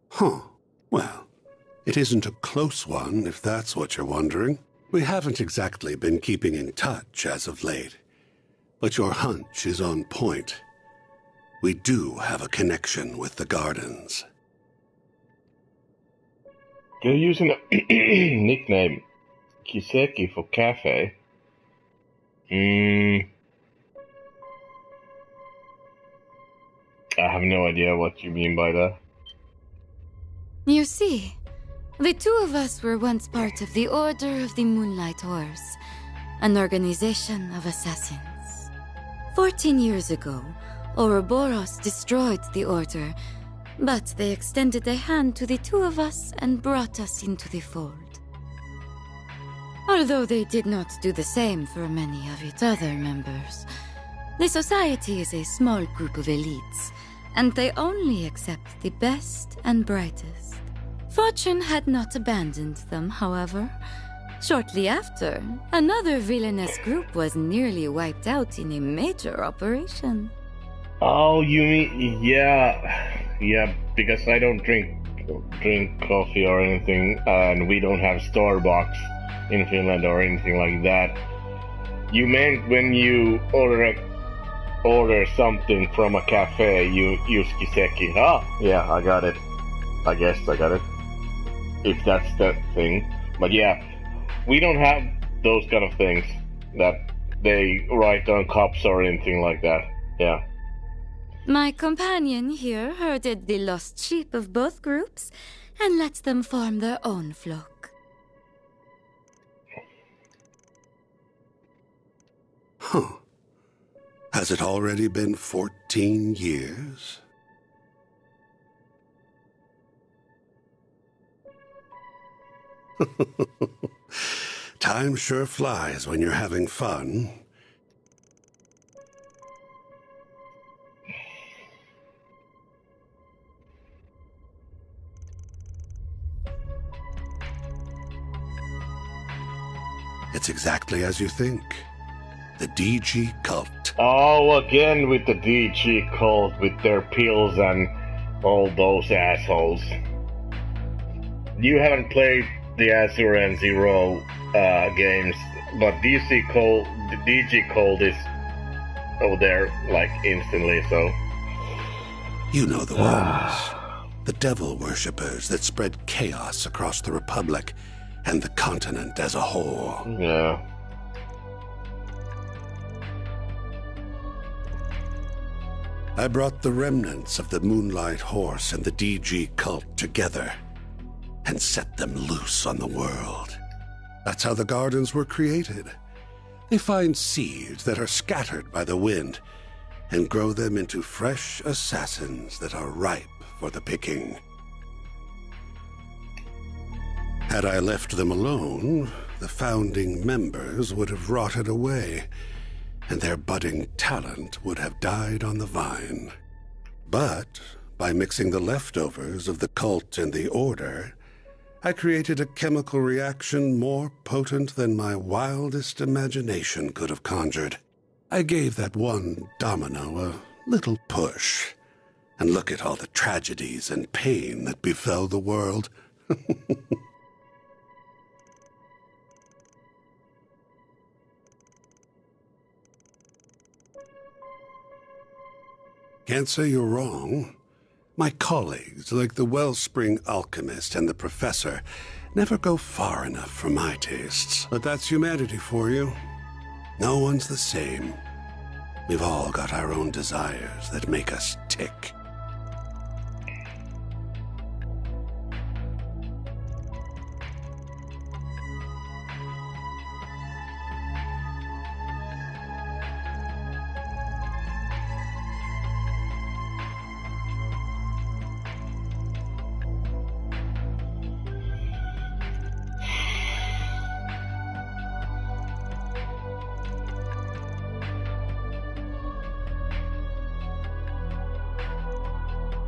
Speaker 13: Huh. Well, it isn't a close one, if that's what you're wondering. We haven't exactly been keeping in touch as of late. But your hunch is on point. We do have a connection with the gardens.
Speaker 1: You're using a nickname Kiseki for cafe. I have no idea what you mean by that.
Speaker 3: You see, the two of us were once part of the Order of the Moonlight Horse, an organization of assassins. 14 years ago, Ouroboros destroyed the Order, but they extended a hand to the two of us and brought us into the fold. Although they did not do the same for many of its other members, the society is a small group of elites, and they only accept the best and brightest. Fortune had not abandoned them, however,
Speaker 14: Shortly after, another villainous group was nearly wiped out in a major operation.
Speaker 1: Oh, you mean yeah? Because I don't drink coffee or anything, and we don't have Starbucks in Finland or anything like that. You meant when you order something from a cafe, you use kiseki. Ah, yeah, I got it. I guess I got it. If that's the thing. But yeah, we don't have those kind of things that they write on cups or anything like that. Yeah.
Speaker 14: My companion here herded the lost sheep of both groups and let them form their own flock.
Speaker 13: Huh. Has it already been 14 years? Time sure flies when you're having fun. It's exactly as you think. The DG cult.
Speaker 1: Oh, again with the DG cult with their pills and all those assholes. You haven't played the Azure and Zero games, but the DG cult is over there like instantly, so.
Speaker 13: You know the ones. The devil worshippers that spread chaos across the Republic and the continent as a whole.
Speaker 1: Yeah.
Speaker 13: I brought the remnants of the Moonlight Horse and the DG cult together and set them loose on the world. That's how the gardens were created. They find seeds that are scattered by the wind and grow them into fresh assassins that are ripe for the picking. Had I left them alone, the founding members would have rotted away, and their budding talent would have died on the vine. But by mixing the leftovers of the cult and the order, I created a chemical reaction more potent than my wildest imagination could have conjured. I gave that one domino a little push, and look at all the tragedies and pain that befell the world. Can't say you're wrong. My colleagues, like the Wellspring Alchemist and the Professor, never go far enough for my tastes. But that's humanity for you. No one's the same. We've all got our own desires that make us tick.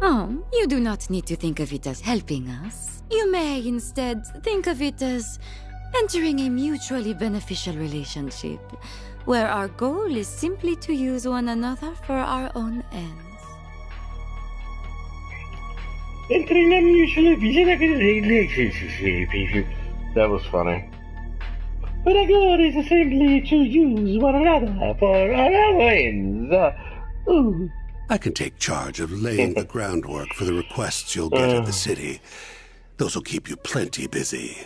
Speaker 14: Oh, you do not need to think of it as helping us. You may instead think of it as entering a mutually beneficial relationship, where our goal is simply to use one another for our own ends.
Speaker 1: Entering a mutually beneficial relationship. That was funny. But our goal is simply to use one another for our own ends. Ooh.
Speaker 13: I can take charge of laying the groundwork for the requests you'll get at the city. Those will keep you plenty busy.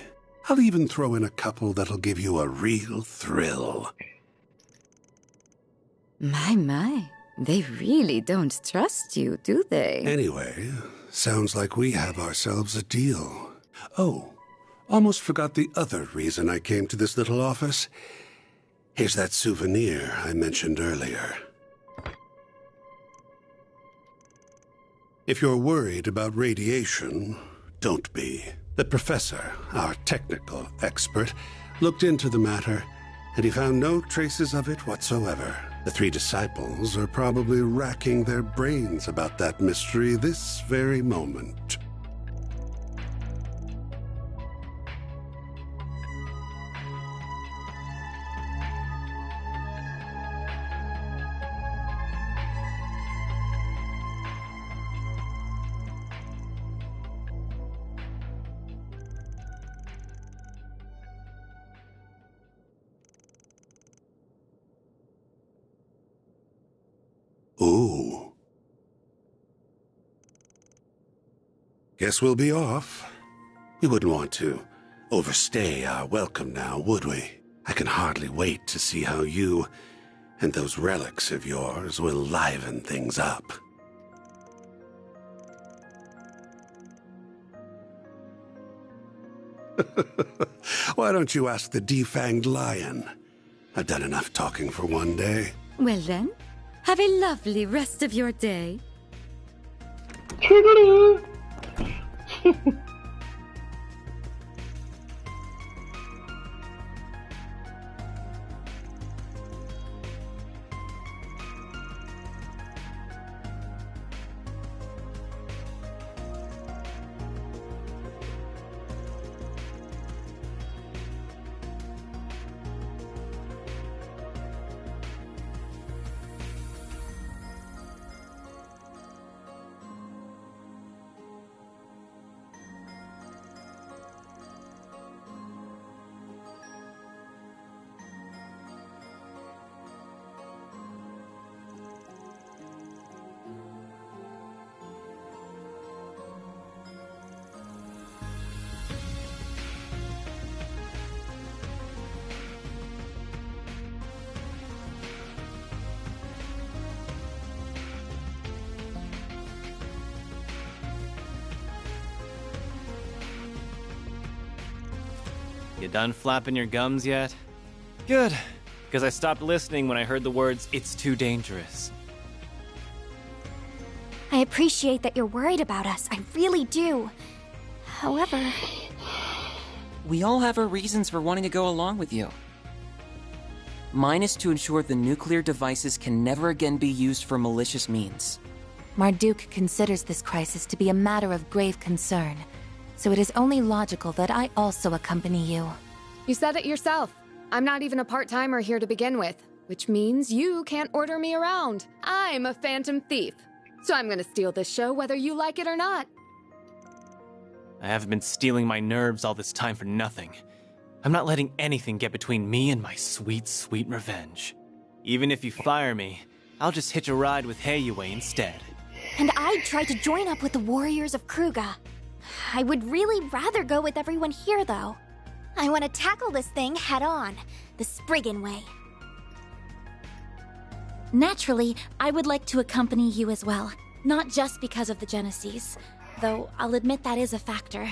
Speaker 13: I'll even throw in a couple that'll give you a real thrill.
Speaker 14: My. They really don't trust you, do they?
Speaker 13: Anyway, sounds like we have ourselves a deal. Oh, almost forgot the other reason I came to this little office. Here's that souvenir I mentioned earlier. If you're worried about radiation, don't be. The professor, our technical expert, looked into the matter, and he found no traces of it whatsoever. The three disciples are probably racking their brains about that mystery this very moment. Ooh. Guess we'll be off. We wouldn't want to overstay our welcome now, would we? I can hardly wait to see how you and those relics of yours will liven things up. Why don't you ask the defanged lion? I've done enough talking for one day.
Speaker 14: Well then, have a lovely rest of your day.
Speaker 15: You done flapping your gums yet? Good, because I stopped listening when I heard the words, "It's too dangerous."
Speaker 6: I appreciate that you're worried about us. I really do. However...
Speaker 8: We all have our reasons for wanting to go along with you. Mine is to ensure the nuclear devices can never again be used for malicious means.
Speaker 16: Marduk considers this crisis to be a matter of grave concern, so it is only logical that I also accompany you.
Speaker 17: You said it yourself. I'm not even a part-timer here to begin with, which means you can't order me around. I'm a phantom thief, so I'm gonna steal this show whether you like it or not.
Speaker 15: I haven't been stealing my nerves all this time for nothing. I'm not letting anything get between me and my sweet, sweet revenge. Even if you fire me, I'll just hitch a ride with Heiyue instead.
Speaker 6: And I'd try to join up with the warriors of Kruga. I would really rather go with everyone here, though. I want to tackle this thing head-on, the Spriggan way. Naturally, I would like to accompany you as well, not just because of the Genesis, though I'll admit that is a factor.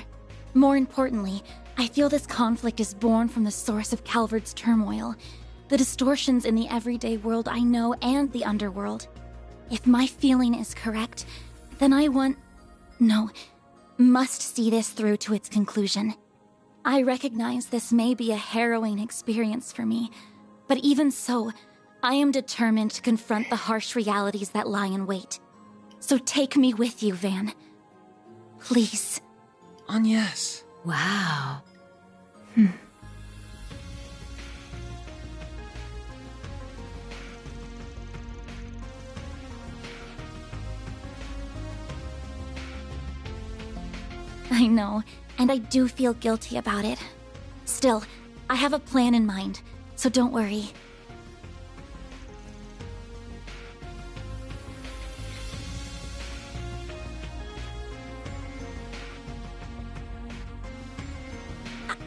Speaker 6: More importantly, I feel this conflict is born from the source of Calvard's turmoil, the distortions in the everyday world I know and the underworld. If my feeling is correct, then I must see this through to its conclusion. I recognize this may be a harrowing experience for me, but even so, I am determined to confront the harsh realities that lie in wait. So take me with you, Van. Please.
Speaker 8: Agnes.
Speaker 16: Wow.
Speaker 6: I know, and I do feel guilty about it. Still, I have a plan in mind, so don't worry.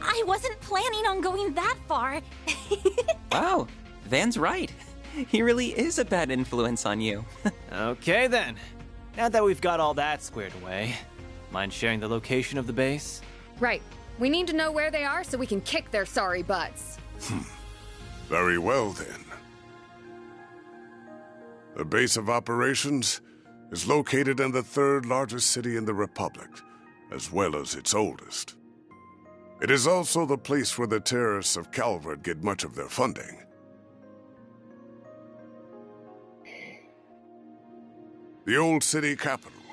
Speaker 6: I wasn't planning on going that far.
Speaker 8: Wow, Van's right. He really is a bad influence on you.
Speaker 15: Okay then. Now that we've got all that squared away, mind sharing the location of the base?
Speaker 17: Right. We need to know where they are so we can kick their sorry butts.
Speaker 12: Very well, then. The base of operations is located in the third largest city in the Republic, as well as its oldest. It is also the place where the terrorists of Calvard get much of their funding. The old city capital,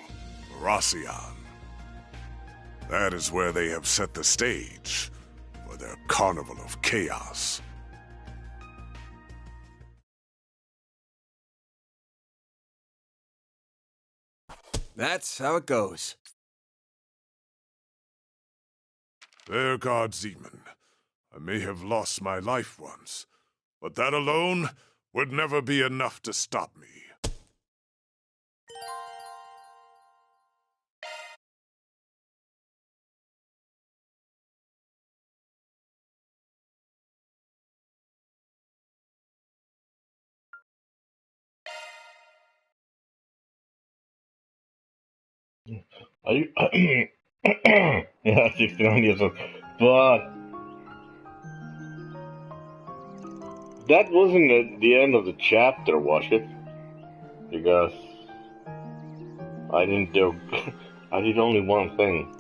Speaker 12: Rossian. That is where they have set the stage for their carnival of chaos.
Speaker 2: That's how it goes.
Speaker 12: There, God Zeman. I may have lost my life once, but that alone would never be enough to stop me.
Speaker 1: Are you? Yeah, 69 years old. But that wasn't the end of the chapter, was it? Because I didn't do. I did only one thing.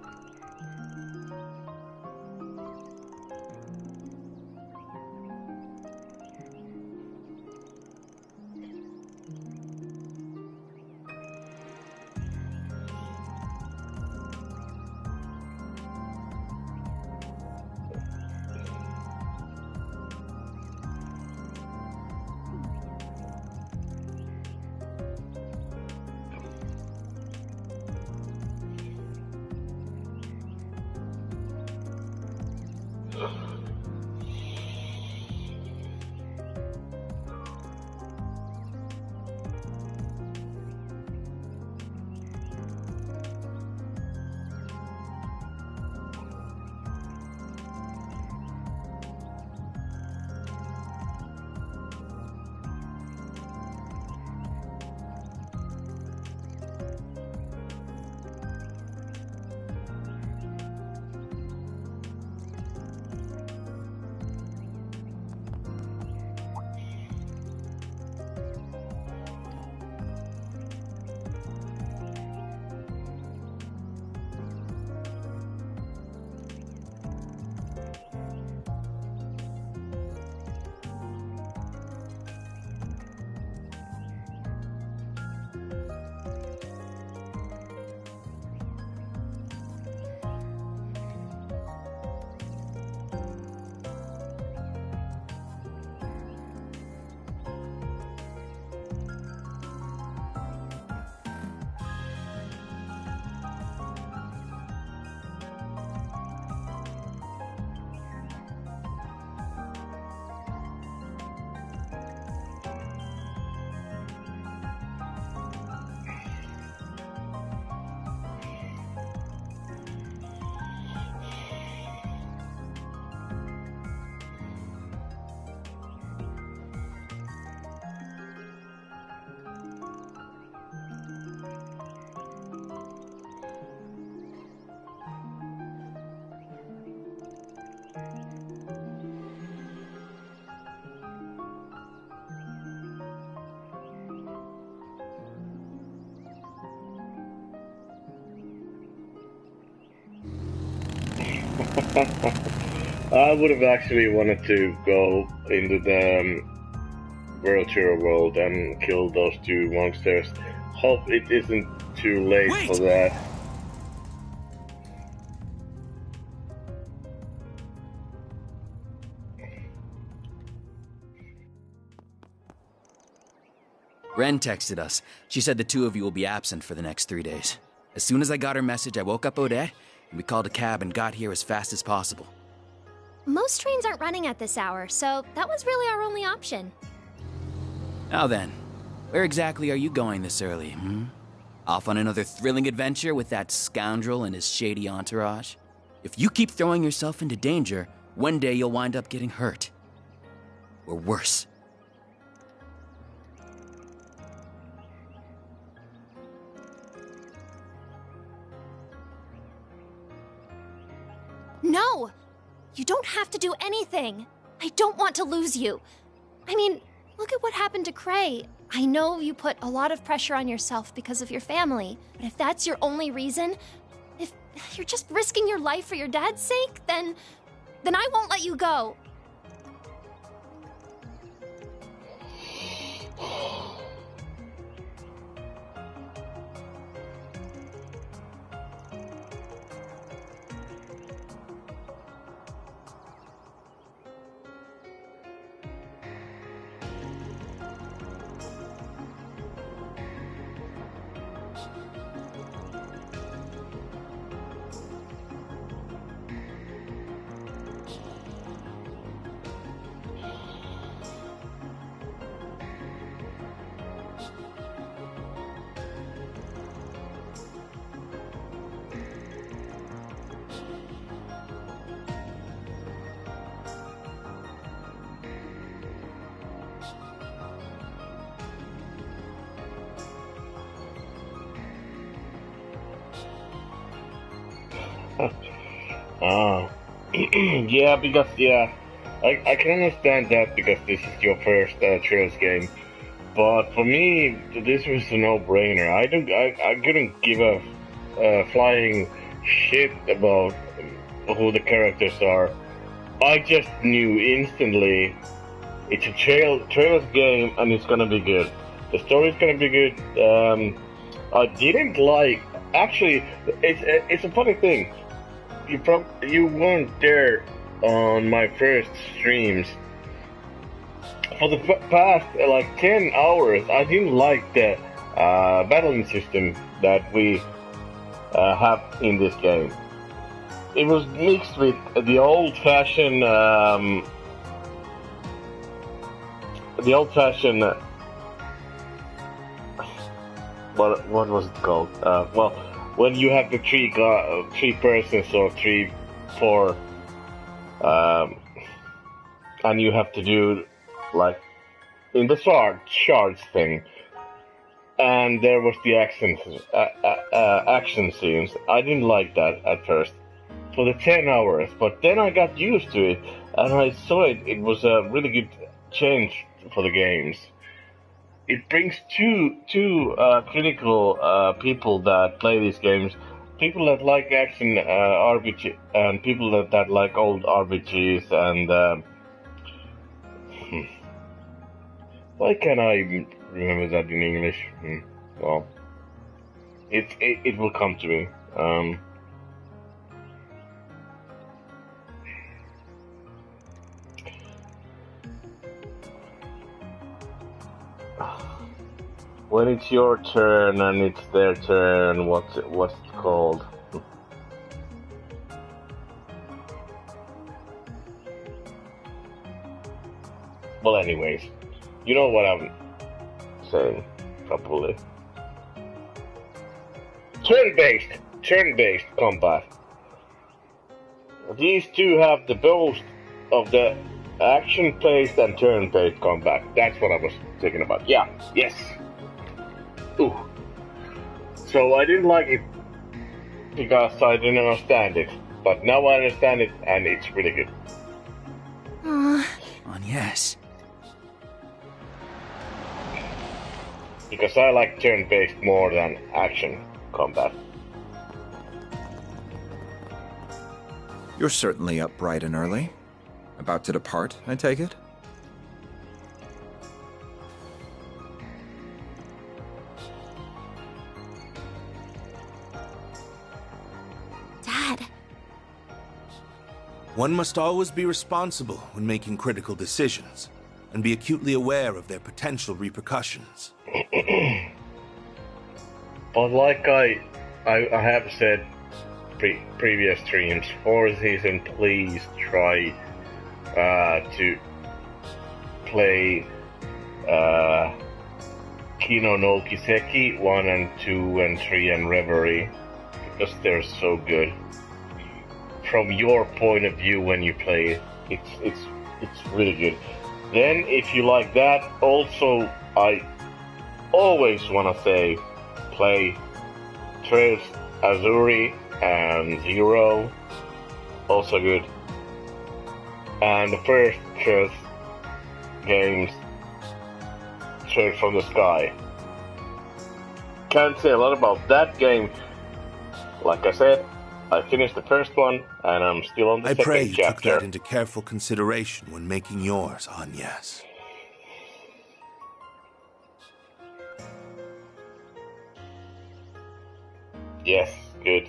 Speaker 1: I would have actually wanted to go into the virtual world and kill those two monsters. Hope it isn't too late for that.
Speaker 18: Ren texted us. She said the two of you will be absent for the next 3 days. As soon as I got her message, I woke up Odette, and we called a cab and got here as fast as possible.
Speaker 19: Most trains aren't running at this hour, so that was really our only option.
Speaker 18: Now then, where exactly are you going this early, hmm? Off on another thrilling adventure with that scoundrel and his shady entourage? If you keep throwing yourself into danger, one day you'll wind up getting hurt. Or worse.
Speaker 19: No! You don't have to do anything. I don't want to lose you. I mean, look at what happened to Cray. I know you put a lot of pressure on yourself because of your family, but if that's your only reason, if you're just risking your life for your dad's sake, then I won't let you go.
Speaker 1: Yeah, because I can understand that because this is your first Trails game. But for me, this was a no-brainer. I couldn't give a flying shit about who the characters are. I just knew instantly it's a Trails game and it's gonna be good. The story's gonna be good. I didn't like. Actually, it's a funny thing. You weren't there on my first streams. For the past like 10 hours, I didn't like the battling system that we have in this game. It was mixed with the old-fashioned, what was it called? Well, when you have the three persons or 4, and you have to do like in the shards thing, and there was the action scenes. I didn't like that at first for the 10 hours, but then I got used to it, and I saw it. It was a really good change for the games. It brings two critical people that play these games. People that like action RPG and people that like old RPGs and why can't I remember that in English? Well, it will come to me. When it's your turn and it's their turn, what's it called? Well, anyways, you know what I'm saying, probably. Turn-based combat. These two have the both of the action-based and turn-based combat. That's what I was thinking about. Yeah, yes. Ooh. So I didn't like it because I didn't understand it, but now I understand it and it's really good.
Speaker 18: Yes.
Speaker 1: Because I like turn-based more than action combat.
Speaker 20: You're certainly up bright and early. About to depart, I take it?
Speaker 6: Dad.
Speaker 21: One must always be responsible when making critical decisions, and be acutely aware of their potential repercussions.
Speaker 1: But like I have said previous streams, 4th season, please try to play Kino no Kiseki 1 and 2 and 3 and Reverie, because they're so good. From your point of view when you play it, it's really good. Then if you like that, also I always want to say play Trails Azuri and Zero, also good. And the first Trails games, Trails from the Sky. Can't say a lot about that game. Like I said, I finished the first one, and I'm still on the second chapter.
Speaker 21: I pray you took that into careful consideration when making yours, Agnes.
Speaker 1: Yes, good.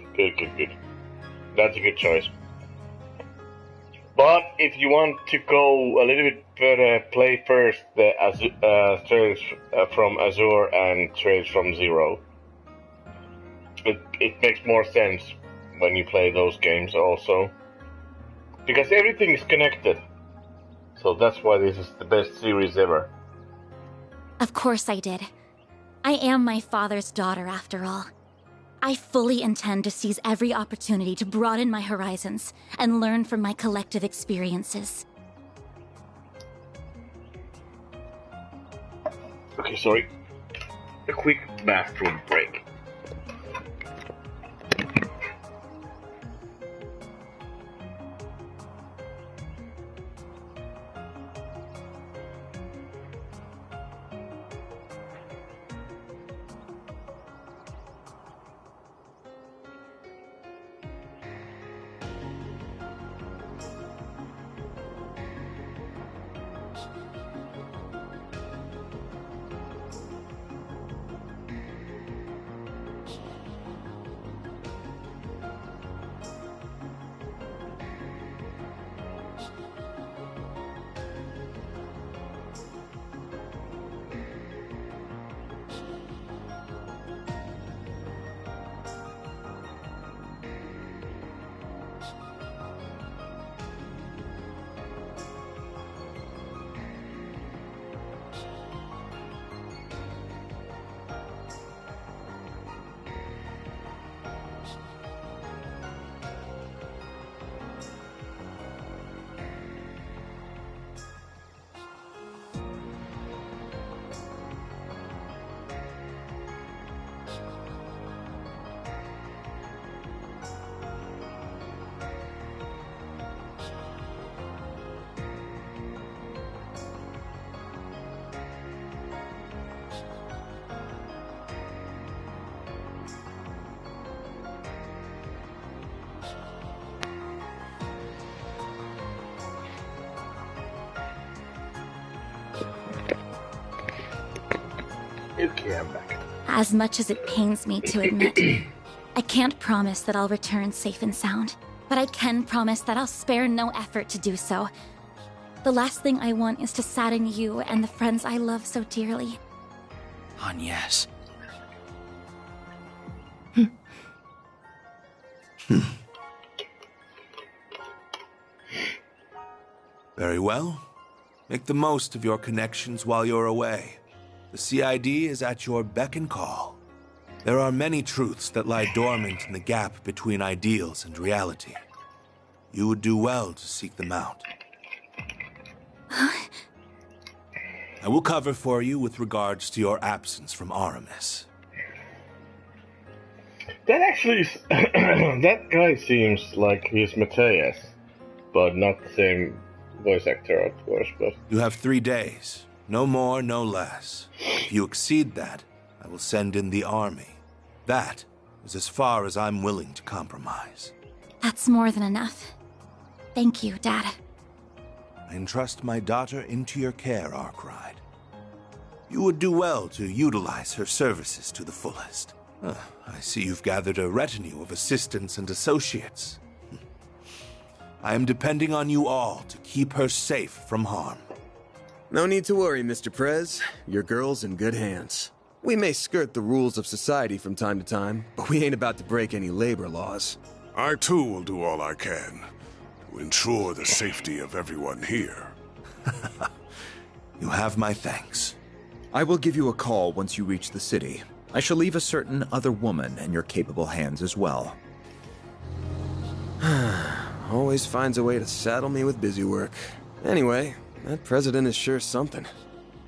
Speaker 1: That's a good choice. But if you want to go a little bit further, play first the Trails from Azure and Trails from Zero. It makes more sense when you play those games also. Because everything is connected. So that's why this is the best series ever.
Speaker 6: Of course I did. I am my father's daughter, after all. I fully intend to seize every opportunity to broaden my horizons and learn from my collective experiences.
Speaker 1: Okay, sorry. A quick bathroom break. Okay, I'm back.
Speaker 6: As much as it pains me to admit, I can't promise that I'll return safe and sound, but I can promise that I'll spare no effort to do so. The last thing I want is to sadden you and the friends I love so dearly.
Speaker 18: Agnes.
Speaker 21: Very well. Make the most of your connections while you're away. The CID is at your beck and call. There are many truths that lie dormant in the gap between ideals and reality. You would do well to seek them out. I will cover for you with regards to your absence from Aramis.
Speaker 1: That actually is, that guy seems like he's Matthias, but not the same voice actor, of course, but...
Speaker 21: You have 3 days. No more, no less. If you exceed that, I will send in the army. That is as far as I'm willing to compromise.
Speaker 6: That's more than enough. Thank you, Dad.
Speaker 21: I entrust my daughter into your care, Arkwright. You would do well to utilize her services to the fullest. I see you've gathered a retinue of assistants and associates. I am depending on you all to keep her safe from harm.
Speaker 2: No need to worry, Mr. Prez. Your girl's in good hands. We may skirt the rules of society from time to time, but we ain't about to break any labor laws.
Speaker 12: I too will do all I can to ensure the safety of everyone here.
Speaker 21: You have my thanks.
Speaker 20: I will give you a call once you reach the city. I shall leave a certain other woman in your capable hands as well.
Speaker 2: Always finds a way to saddle me with busy work. Anyway, that president is sure something.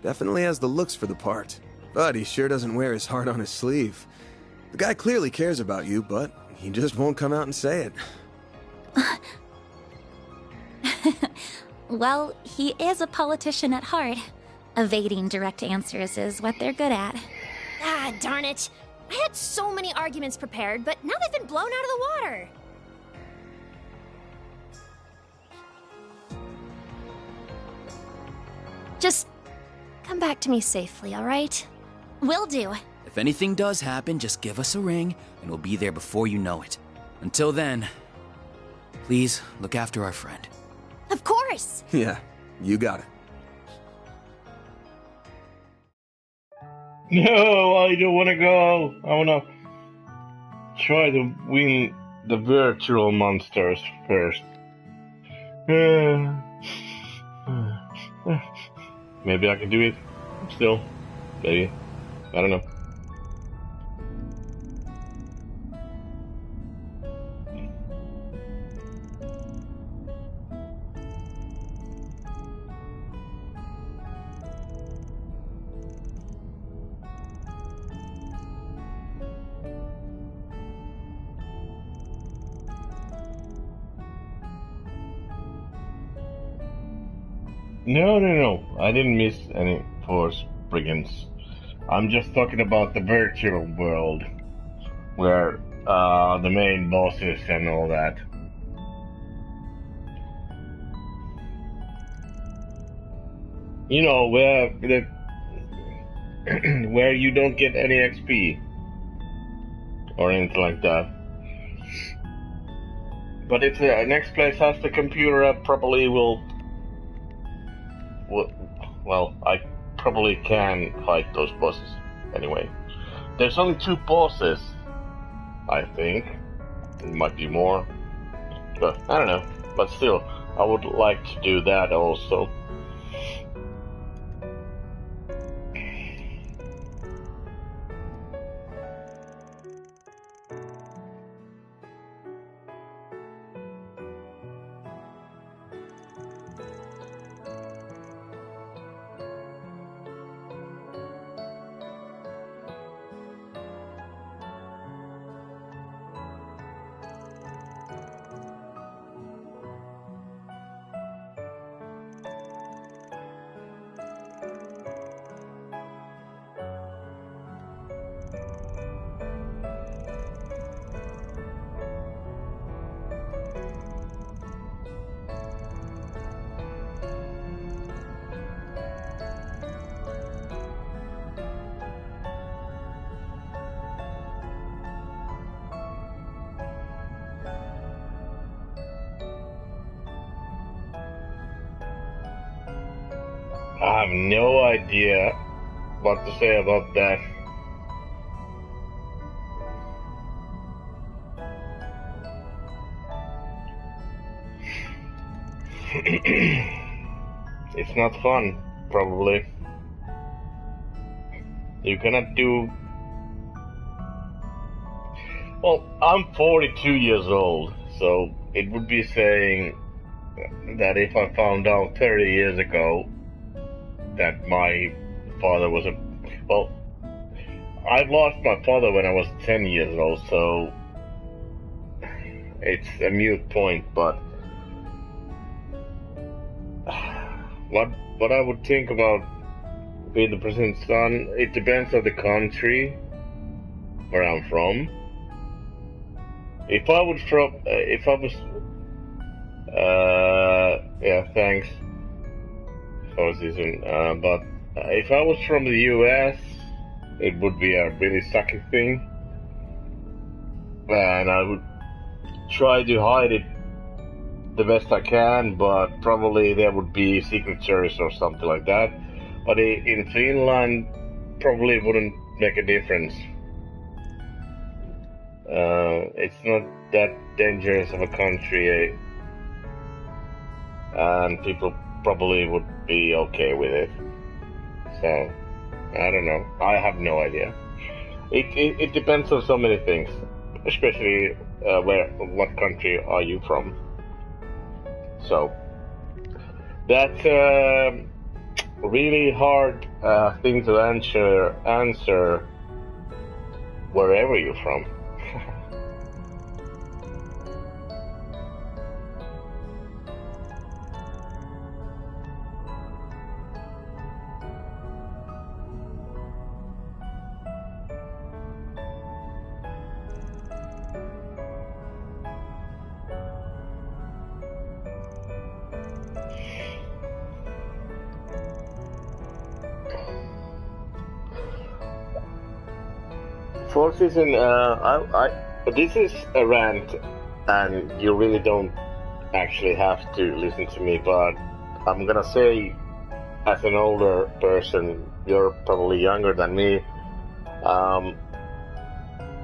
Speaker 2: Definitely has the looks for the part. But he sure doesn't wear his heart on his sleeve. The guy clearly cares about you, but he just won't come out and say it.
Speaker 6: Well, he is a politician at heart. Evading direct answers is what they're good at.
Speaker 19: Ah, darn it. I had so many arguments prepared, but now they've been blown out of the water. Just come back to me safely, all right?
Speaker 6: Will do.
Speaker 18: If anything does happen, just give us a ring, and we'll be there before you know it. Until then, please look after our friend.
Speaker 19: Of course!
Speaker 2: Yeah, you got it.
Speaker 1: No, I don't want to go. I want to try to win the virtual monsters first. Maybe I can do it still. Maybe. I don't know. No. I didn't miss any Force Brigands. I'm just talking about the virtual world, where the main bosses and all that. You know, where where you don't get any XP or anything like that. But if the next place has the computer up properly, well, I probably can fight those bosses anyway. There's only 2 bosses, I think. It might be more, but I don't know. But still, I would like to do that also. I have no idea what to say about that. It's not fun, probably. You cannot do... Well, I'm 42 years old, so it would be saying that if I found out 30 years ago that my father was a... Well, I lost my father when I was 10 years old, so it's a mute point, but what I would think about being the president's son, it depends on the country where I'm from. If I was, yeah, thanks for season. But if I was from the US, it would be a really sucky thing, and I would try to hide it the best I can, but probably there would be signatures or something like that. But in Finland, probably wouldn't make a difference. It's not that dangerous of a country, and people probably would be okay with it. So, I don't know. I have no idea. It depends on so many things, especially what country are you from. So, that's a really hard thing to answer wherever you're from. Fourth season, this is a rant, and you really don't actually have to listen to me, but I'm gonna say, as an older person, you're probably younger than me,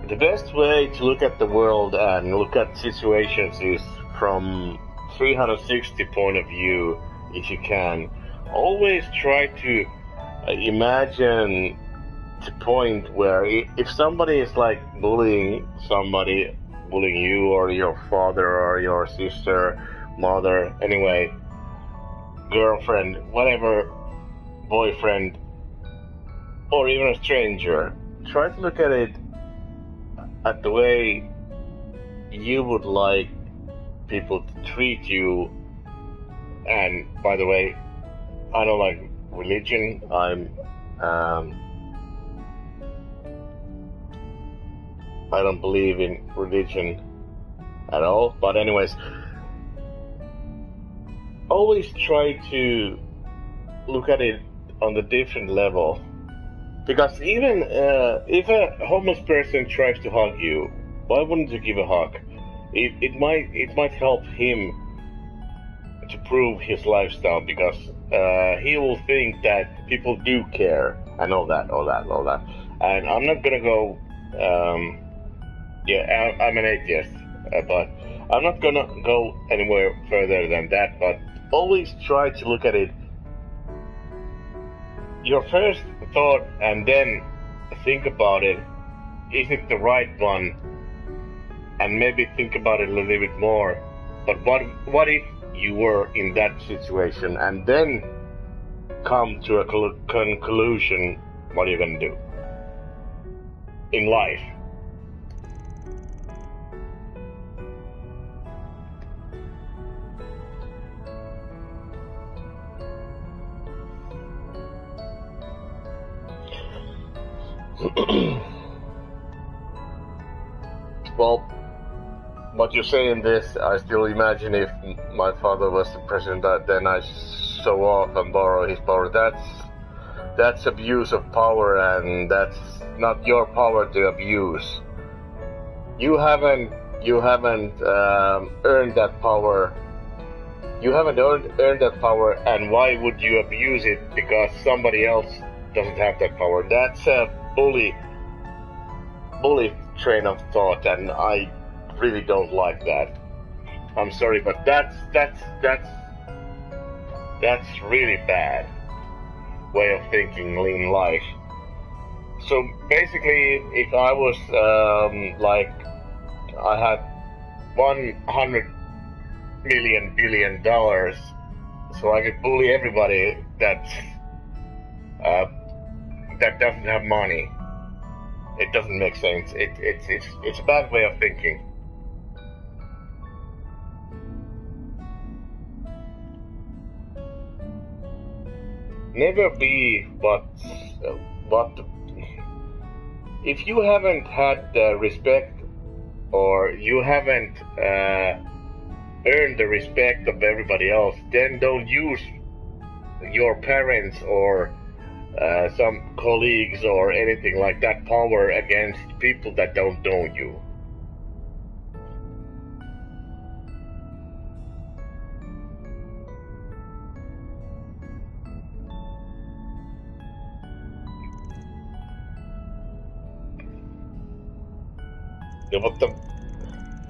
Speaker 1: the best way to look at the world and look at situations is from 360 point of view, if you can. Always try to imagine the point where if somebody is like bullying you or your father or your sister, mother, anyway, girlfriend, whatever, boyfriend, or even a stranger, try to look at it at the way you would like people to treat you. And by the way, I don't like religion. I don't believe in religion at all. But anyways, always try to look at it on the different level. Because even if a homeless person tries to hug you, why wouldn't you give a hug? It might help him to prove his lifestyle, because he will think that people do care and all that. And I'm not gonna go. I'm an atheist, but I'm not gonna go anywhere further than that. But always try to look at it. Your first thought, and then think about it. Is it the right one? And maybe think about it a little bit more. But what if you were in that situation, and then come to a conclusion? What are you gonna do in life? Well, what you're saying this, I still imagine if my father was the president, that then I show off and borrow his power. That's abuse of power, and that's not your power to abuse. You haven't earned that power You haven't earned that power, and why would you abuse it because somebody else doesn't have that power? That's a bully train of thought, and I really don't like that. I'm sorry, but that's really bad way of thinking in life. So basically, if I was like I had $100 billion, so I could bully everybody that doesn't have money. It doesn't make sense. It's a bad way of thinking. Never be what if you haven't had the respect, or you haven't earned the respect of everybody else, then don't use your parents or some colleagues or anything like that power against people that don't know you. Yeah, but the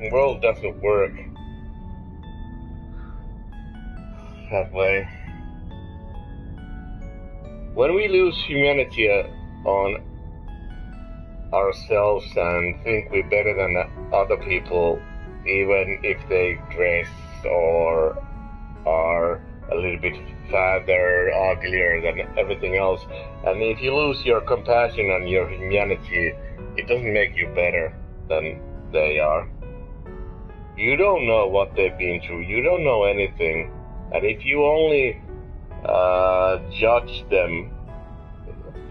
Speaker 1: world doesn't work that way. When we lose humanity on ourselves and think we're better than other people, even if they dress or are a little bit fatter, uglier than everything else, and if you lose your compassion and your humanity, it doesn't make you better than they are. You don't know what they've been through. You don't know anything. And if you only judge them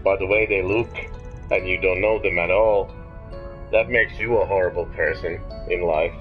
Speaker 1: by the way they look and you don't know them at all, that makes you a horrible person in life.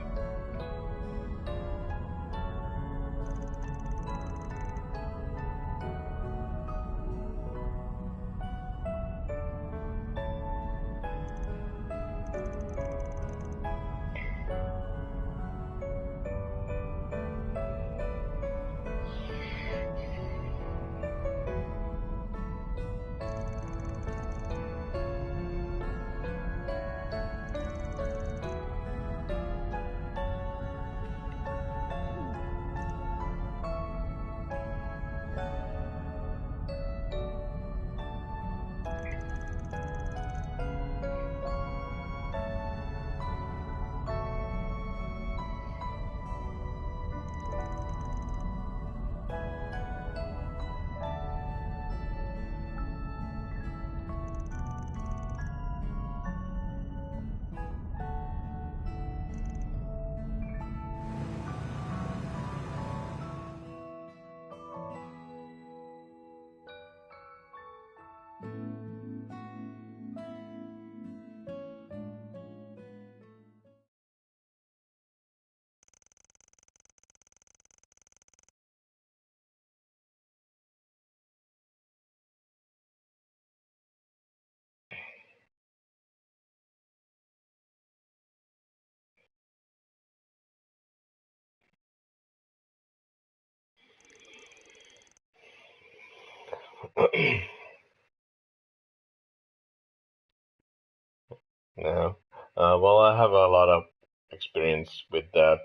Speaker 1: No. Well, I have a lot of experience with that.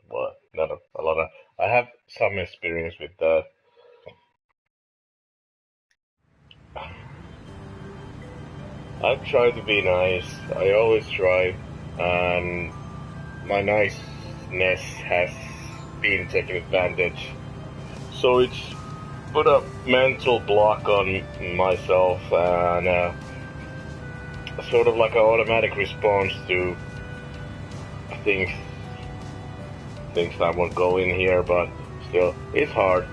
Speaker 1: Well, not a lot of. I have some experience with that. I've tried to be nice. I always try, and my niceness has been taken advantage. So it's put a mental block on myself, and sort of like an automatic response to things that won't go in here, but still, it's hard.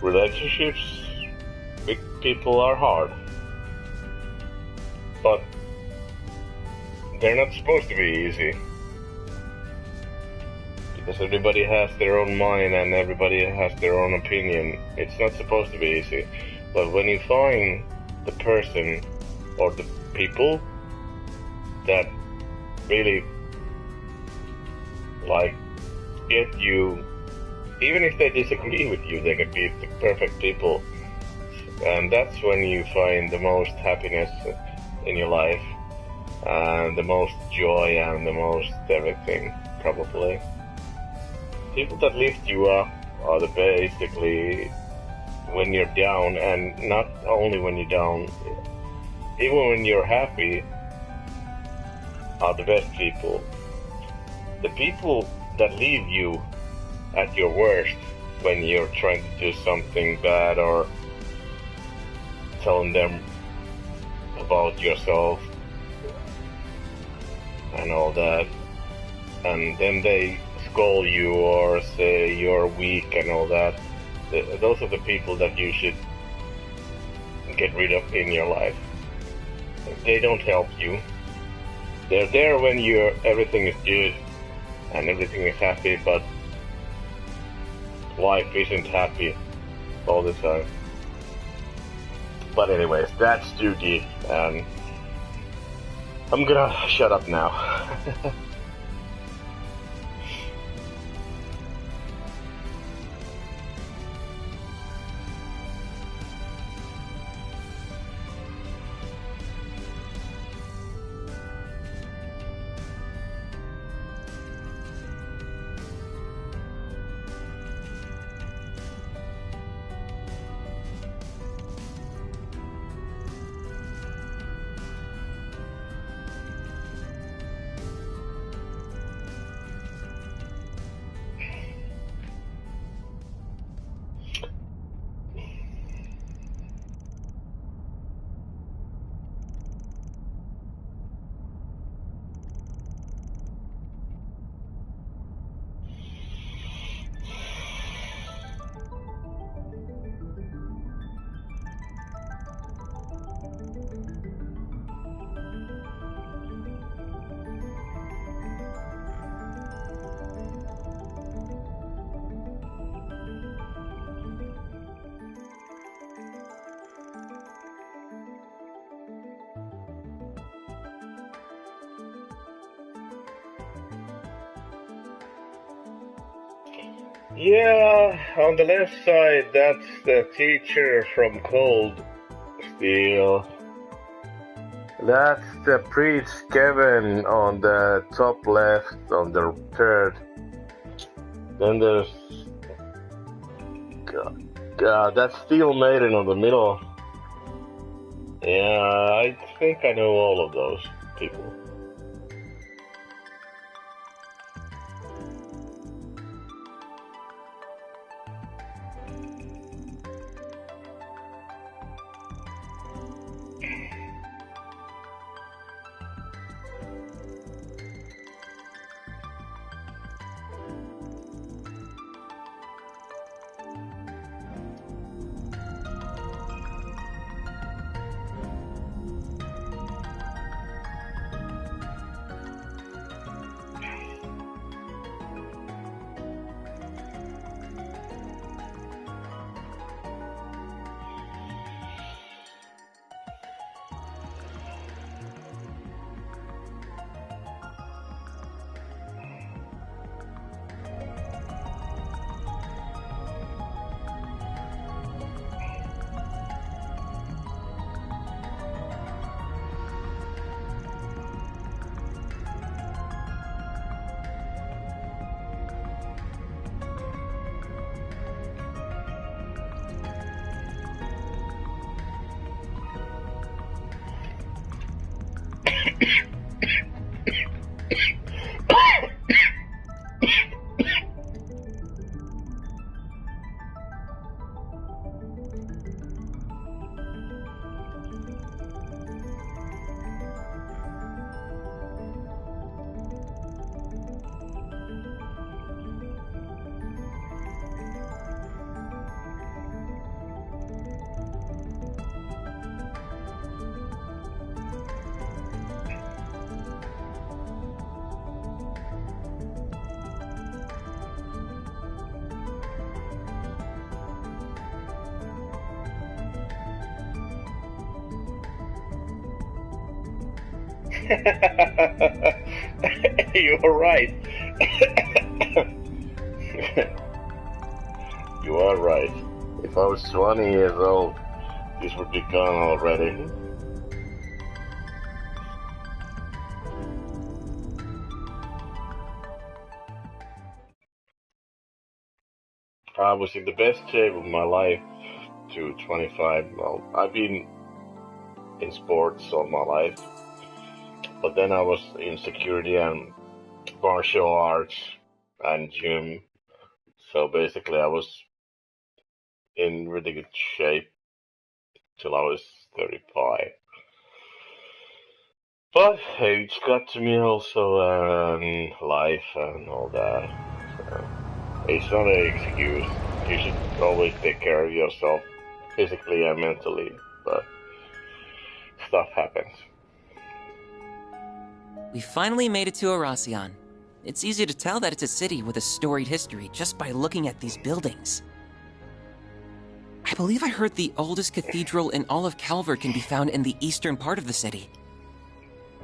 Speaker 1: Relationships with people are hard, but they're not supposed to be easy, because everybody has their own mind and everybody has their own opinion. It's not supposed to be easy, but when you find the person or the people that really like get you, even if they disagree with you, they can be the perfect people. And that's when you find the most happiness in your life, and the most joy, and the most everything, probably. People that lift you up are basically when you're down, and not only when you're down, even when you're happy, are the best people. The people that leave you at your worst when you're trying to do something bad or telling them about yourself and all that, and then they scold you or say you're weak and all that. Those are the people that you should get rid of in your life. They don't help you. They're there when everything is good and everything is happy, but life isn't happy all the time. But anyways, that's too deep, and I'm gonna shut up now. Yeah, on the left side, that's the teacher from Cold Steel. That's the priest Kevin on the top left, on the third. Then there's... God, that's Steel Maiden on the middle. Yeah, I think I know all of those people. You're right. You are right. If I was 20 years old, this would be gone already. I was in the best shape of my life to 25. Well, I've been in sports all my life, but then I was in security and martial arts and gym. So basically, I was in really good shape till I was 35. But age got to me also, and life and all that. So it's not an excuse. You should always take care of yourself, physically and mentally. But stuff happens.
Speaker 8: We finally made it to Erasion. It's easy to tell that it's a city with a storied history just by looking at these buildings. I believe I heard the oldest cathedral in all of Calvert can be found in the eastern part of the city.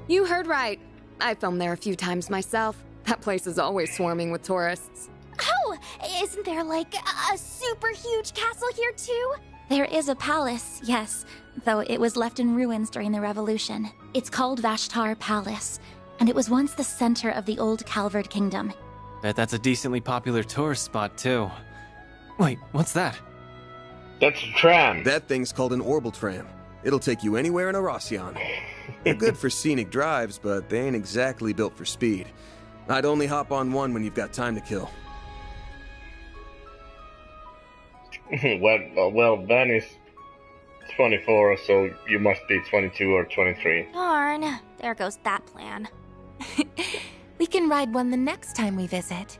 Speaker 17: You heard right. I filmed there a few times myself. That place is always swarming with tourists.
Speaker 19: Oh, isn't there like a super huge castle here too?
Speaker 6: There is a palace, yes, though it was left in ruins during the Revolution. It's called Vashtar Palace, and it was once the center of the old Calvard Kingdom.
Speaker 15: Bet that's a decently popular tourist spot, too. Wait, what's that?
Speaker 1: That's a tram.
Speaker 2: That thing's called an orbital tram. It'll take you anywhere in Erasion. They're good for scenic drives, but they ain't exactly built for speed. I'd only hop on one when you've got time to kill.
Speaker 1: Well, Ben is 24, so you must be 22 or 23.
Speaker 19: Darn, there goes that plan.
Speaker 16: We can ride one the next time we visit.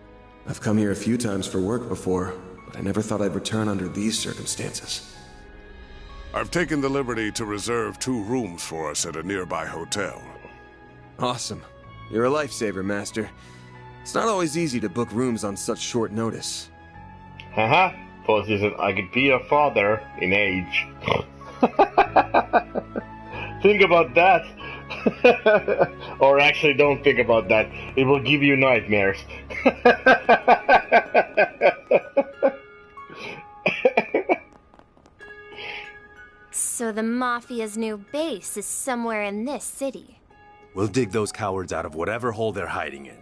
Speaker 2: I've come here a few times for work before, but I never thought I'd return under these circumstances.
Speaker 12: I've taken the liberty to reserve 2 rooms for us at a nearby hotel.
Speaker 2: Awesome. You're a lifesaver, Master. It's not always easy to book rooms on such short notice.
Speaker 1: Haha, I could be your father in age. Think about that. Or actually, don't think about that. It will give you nightmares.
Speaker 19: So the Mafia's new base is somewhere in this city.
Speaker 10: We'll dig those cowards out of whatever hole they're hiding in.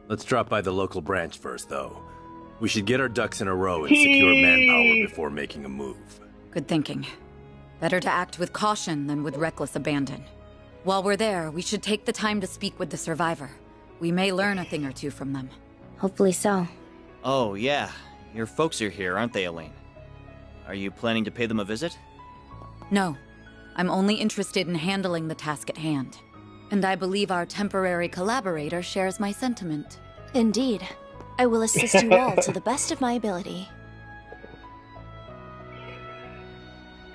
Speaker 10: Let's drop by the local branch first, though. We should get our ducks in a row and secure manpower before making a move.
Speaker 14: Good thinking. Better to act with caution than with reckless abandon. While we're there, we should take the time to speak with the survivor. We may learn a thing or two from them.
Speaker 9: Hopefully so.
Speaker 4: Oh, yeah. Your folks are here, aren't they, Elaine? Are you planning to pay them a visit?
Speaker 14: No. I'm only interested in handling the task at hand. And I believe our temporary collaborator shares my sentiment.
Speaker 19: Indeed. I will assist you all to the best of my ability.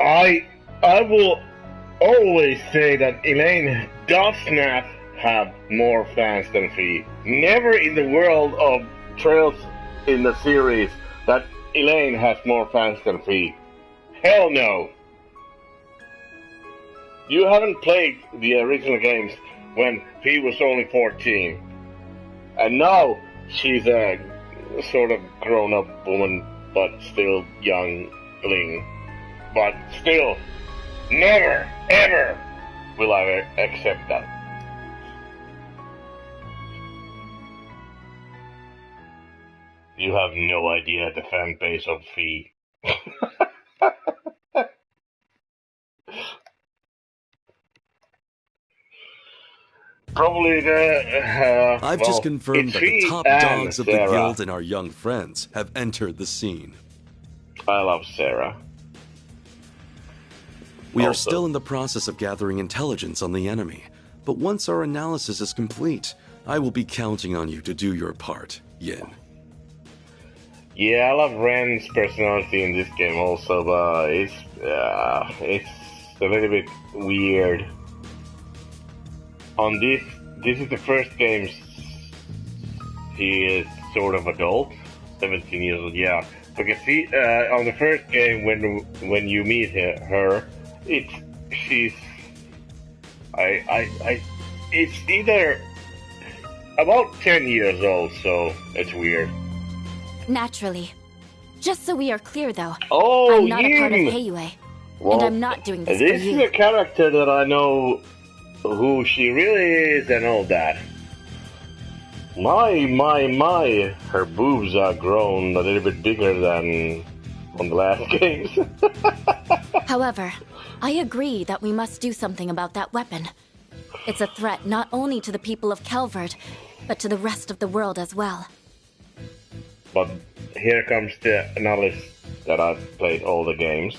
Speaker 1: I will always say that Elaine does not have more fans than Fee. Never in the world of Trails in the series that Elaine has more fans than Fee. Hell no. You haven't played the original games when Fee was only 14. And now she's a sort of grown-up woman, but still youngling. But still, never, ever will I accept that. You have no idea the fan base of Fee. Probably the...
Speaker 5: I've just confirmed that the top dogs of the guild and our young friends have entered the scene.
Speaker 1: I love Sarah.
Speaker 5: We are still in the process of gathering intelligence on the enemy, but once our analysis is complete, I will be counting on you to do your part, Yin.
Speaker 1: Yeah, I love Ren's personality in this game also, but it's a little bit weird. On this is the first game he is sort of adult, 17 years old, yeah. Because on the first game when you meet her, she's either about 10 years old, so it's weird.
Speaker 6: Naturally. Just so we are clear, though,
Speaker 1: Oh,
Speaker 6: I'm not a part of
Speaker 1: him!
Speaker 6: Heiyue,
Speaker 1: Well,
Speaker 6: and I'm not doing this for
Speaker 1: This is
Speaker 6: you.
Speaker 1: a character that I know who she really is and all that. My, her boobs are grown a little bit bigger than on the last games.
Speaker 6: However, I agree that we must do something about that weapon. It's a threat not only to the people of Calvert, but to the rest of the world as well.
Speaker 1: But here comes the knowledge that I've played all the games.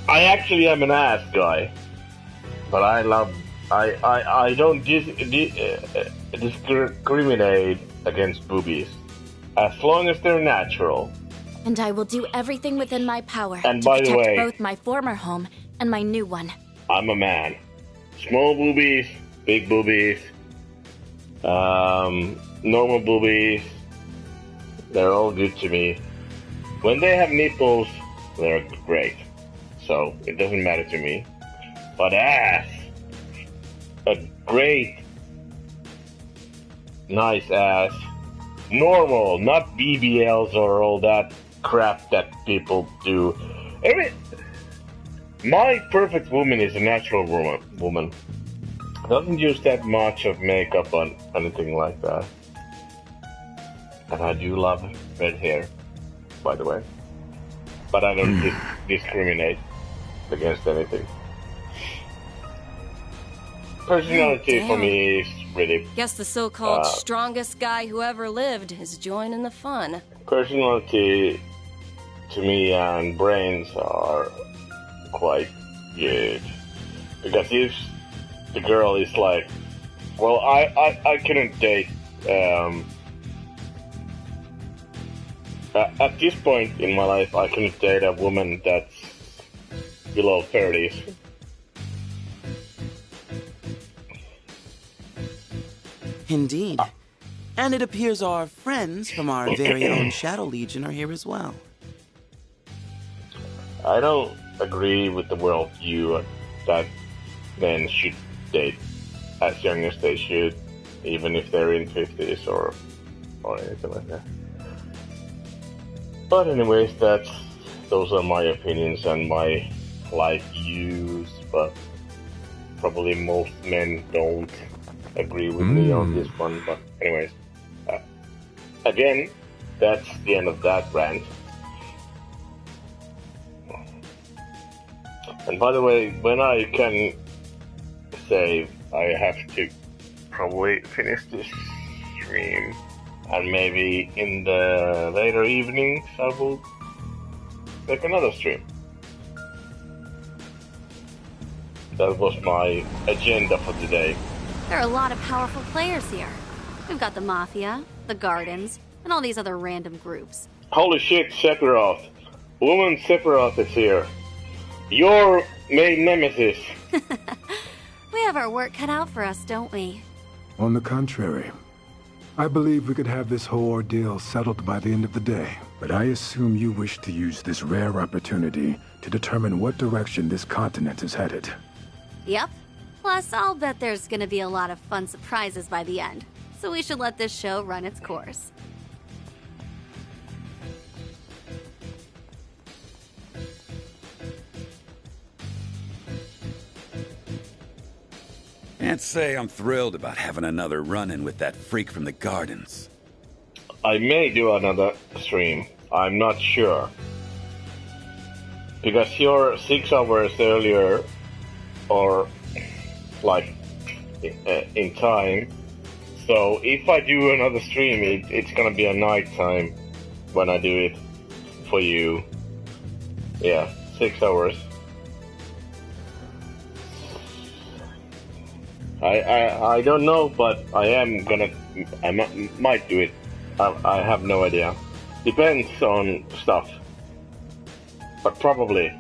Speaker 1: I actually am an ass guy, but I don't discriminate against boobies, as long as they're natural.
Speaker 6: And I will do everything within my power
Speaker 1: And
Speaker 6: to
Speaker 1: by the
Speaker 6: protect
Speaker 1: way,
Speaker 6: both my former home and my new one.
Speaker 1: I'm a man. Small boobies, big boobies, normal boobies, they're all good to me. When they have nipples, they're great. So it doesn't matter to me. But ass, a great, nice ass, normal, not BBLs or all that crap that people do. My perfect woman is a natural woman. Doesn't use that much of makeup on anything like that. And I do love red hair, by the way. But I don't discriminate against anything. Personality for me is really...
Speaker 11: Guess the so-called strongest guy who ever lived is joining the fun.
Speaker 1: Personality to me and brains are quite good. Because if the girl is like... Well, I couldn't date... at this point in my life, I couldn't date a woman that's below 30s.
Speaker 22: Indeed. And it appears our friends from our very own Shadow Legion are here as well.
Speaker 1: I don't agree with the worldview that men should date as young as they should, even if they're in 50s or anything like that. But anyways, those are my opinions and my life views, but probably most men don't agree with me on this one. But anyways, again, that's the end of that rant. And by the way, when I can say I have to probably finish this stream, and maybe in the later evenings I will make another stream. That was my agenda for today.
Speaker 23: There are a lot of powerful players here. We've got the Mafia, the Gardens, and all these other random groups.
Speaker 1: Holy shit, Sephiroth. Woman Sephiroth is here. Your main nemesis.
Speaker 23: We have our work cut out for us, don't we?
Speaker 24: On the contrary. I believe we could have this whole ordeal settled by the end of the day. But I assume you wish to use this rare opportunity to determine what direction this continent is headed.
Speaker 23: Yep. Plus, I'll bet there's gonna be a lot of fun surprises by the end. So we should let this show run its course.
Speaker 25: Can't say I'm thrilled about having another run-in with that freak from the Gardens.
Speaker 1: I may do another stream. I'm not sure. Because you're 6 hours earlier, or like in time. So if I do another stream, it's gonna be a night time when I do it for you. Yeah, 6 hours. I don't know, but I might do it. I have no idea. Depends on stuff. But probably.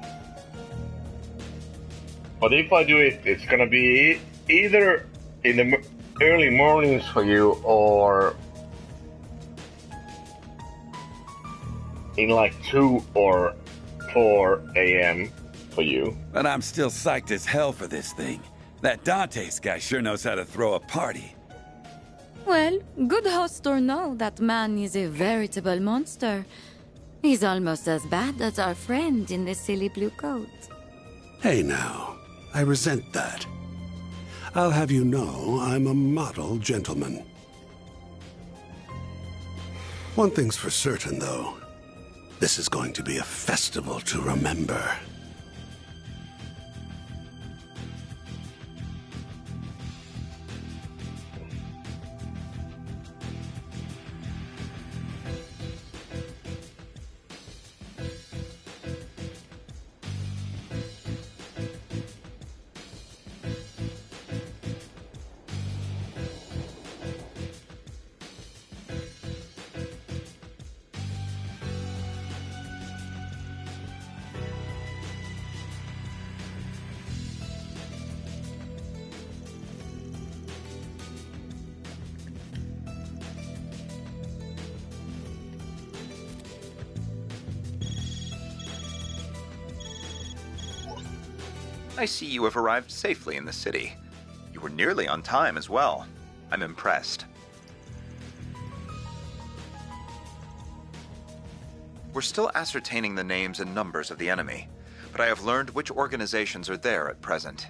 Speaker 1: But if I do it, it's gonna be either in the early mornings for you or in like 2 or 4 a.m. for you.
Speaker 25: But I'm still psyched as hell for this thing. That Dante's guy sure knows how to throw a party.
Speaker 14: Well, good host or no, that man is a veritable monster. He's almost as bad as our friend in the silly blue coat.
Speaker 3: Hey now, I resent that. I'll have you know I'm a model gentleman. One thing's for certain, though. This is going to be a festival to remember.
Speaker 7: I see you have arrived safely in the city. You were nearly on time as well. I'm impressed. We're still ascertaining the names and numbers of the enemy, but I have learned which organizations are there at present.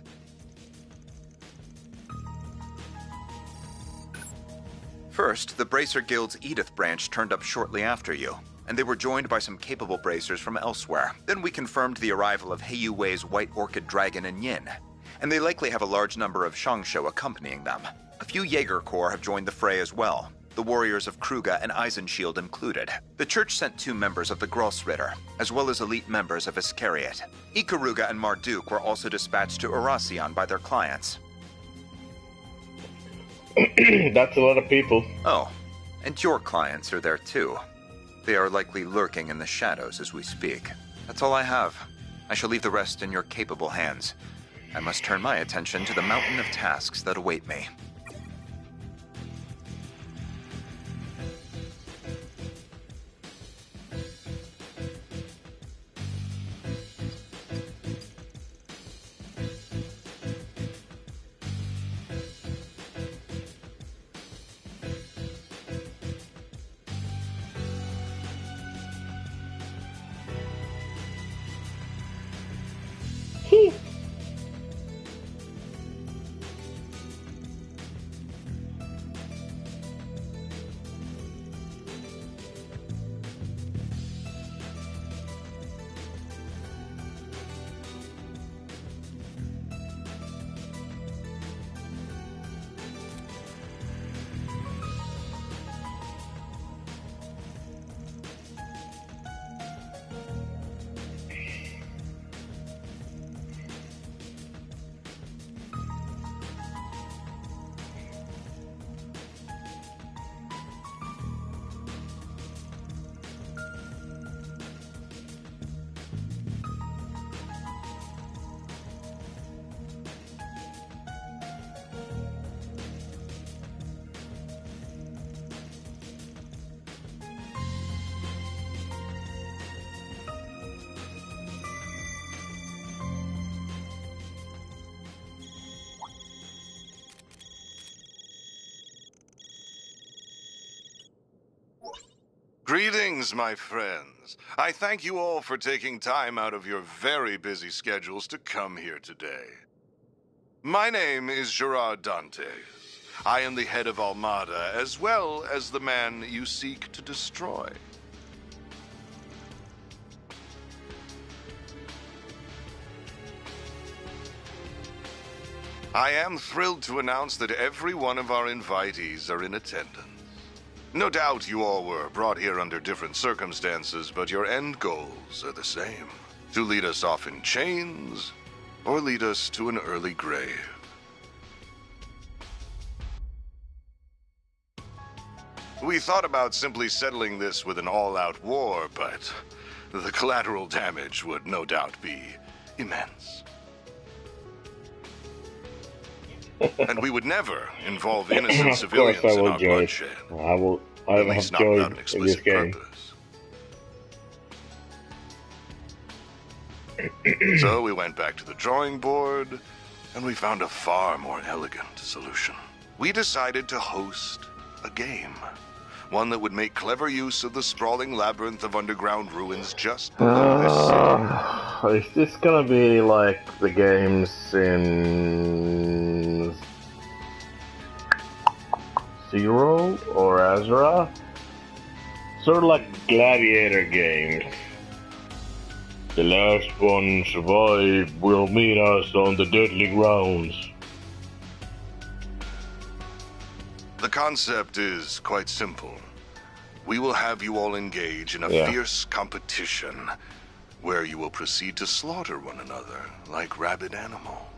Speaker 7: First, the Bracer Guild's Edith branch turned up shortly after you, and they were joined by some capable bracers from elsewhere. Then we confirmed the arrival of Heiyu Wei's White Orchid Dragon and Yin, and they likely have a large number of Shangsho accompanying them. A few Jaeger Corps have joined the fray as well, the warriors of Kruga and Eisenshield included. The church sent 2 members of the Grossritter, as well as elite members of Iscariot. Ikaruga and Marduk were also dispatched to Erasion by their clients.
Speaker 1: That's a lot of people.
Speaker 7: Oh, and your clients are there too. They are likely lurking in the shadows as we speak. That's all I have. I shall leave the rest in your capable hands. I must turn my attention to the mountain of tasks that await me.
Speaker 12: Greetings, my friends. I thank you all for taking time out of your very busy schedules to come here today. My name is Gerard Dantes. I am the head of Almada, as well as the man you seek to destroy. I am thrilled to announce that every one of our invitees are in attendance. No doubt you all were brought here under different circumstances, but your end goals are the same. To lead us off in chains, or lead us to an early grave. We thought about simply settling this with an all-out war, but the collateral damage would no doubt be immense. And we would never involve innocent civilians in our bloodshed.
Speaker 1: I will
Speaker 12: At least not without an explicit purpose. So we went back to the drawing board, and we found a far more elegant solution. We decided to host a game. One that would make clever use of the sprawling labyrinth of underground ruins just below this city.
Speaker 1: Is this gonna be like the games in Zero or Azura? Sort of like gladiator games. The last one survived will meet us on the deadly grounds.
Speaker 12: The concept is quite simple. We will have you all engage in a fierce competition where you will proceed to slaughter one another like rabid animals.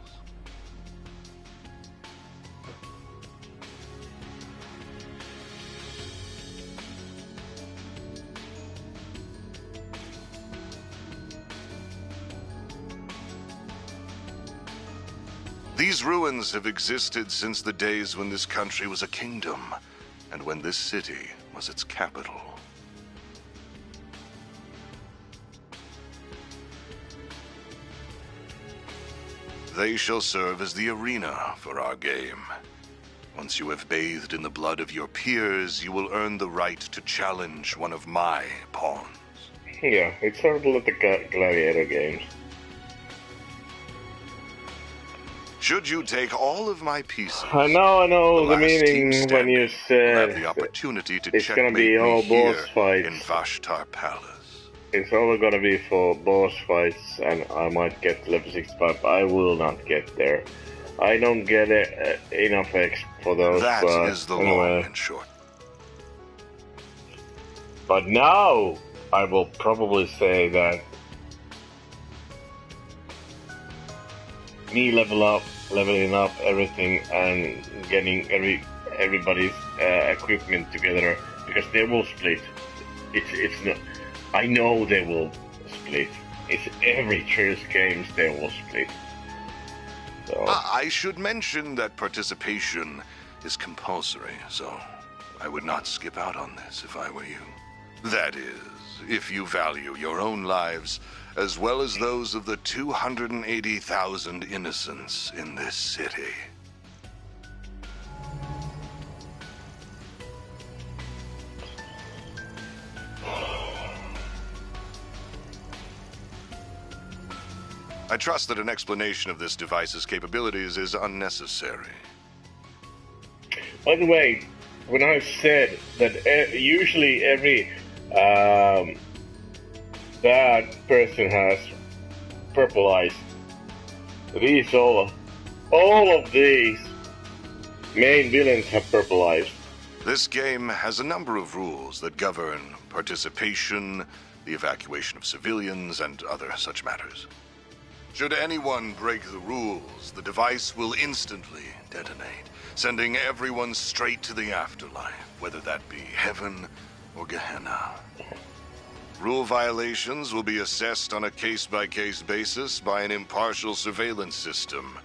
Speaker 12: These ruins have existed since the days when this country was a kingdom, and when this city was its capital. They shall serve as the arena for our game. Once you have bathed in the blood of your peers, you will earn the right to challenge one of my pawns.
Speaker 1: Yeah, it's sort of like the gladiator games.
Speaker 12: Should you take all of my pieces,
Speaker 1: I know the meaning when you
Speaker 12: will
Speaker 1: said
Speaker 12: have the opportunity to
Speaker 1: it's gonna
Speaker 12: checkmate
Speaker 1: be all
Speaker 12: me
Speaker 1: boss
Speaker 12: here
Speaker 1: fights.
Speaker 12: in Vashtar Palace.
Speaker 1: It's only gonna be for boss fights, and I might get level 65, but I will not get there. I don't get enough X for those.
Speaker 12: That is the long and short.
Speaker 1: But now, I will probably say that me leveling up everything and getting everybody's equipment together, because they will split. It's not. I know they will split. It's every Cheers games they will split. So.
Speaker 12: I should mention that participation is compulsory, so I would not skip out on this if I were you. That is, if you value your own lives, as well as those of the 280,000 innocents in this city. I trust that an explanation of this device's capabilities is unnecessary.
Speaker 1: By the way, when I said that usually every bad person has purple eyes, these all of these main villains have purple eyes.
Speaker 12: This game has a number of rules that govern participation, the evacuation of civilians, and other such matters. Should anyone break the rules, the device will instantly detonate, sending everyone straight to the afterlife, whether that be heaven or Gehenna. Rule violations will be assessed on a case-by-case basis by an impartial surveillance system,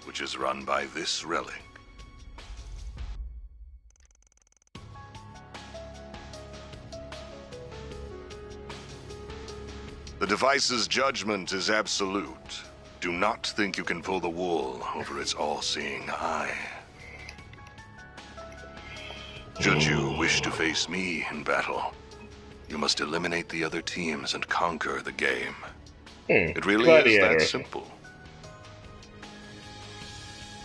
Speaker 12: which is run by this relic. The device's judgment is absolute. Do not think you can pull the wool over its all-seeing eye. Should you wish to face me in battle, you must eliminate the other teams and conquer the game. It really is that simple.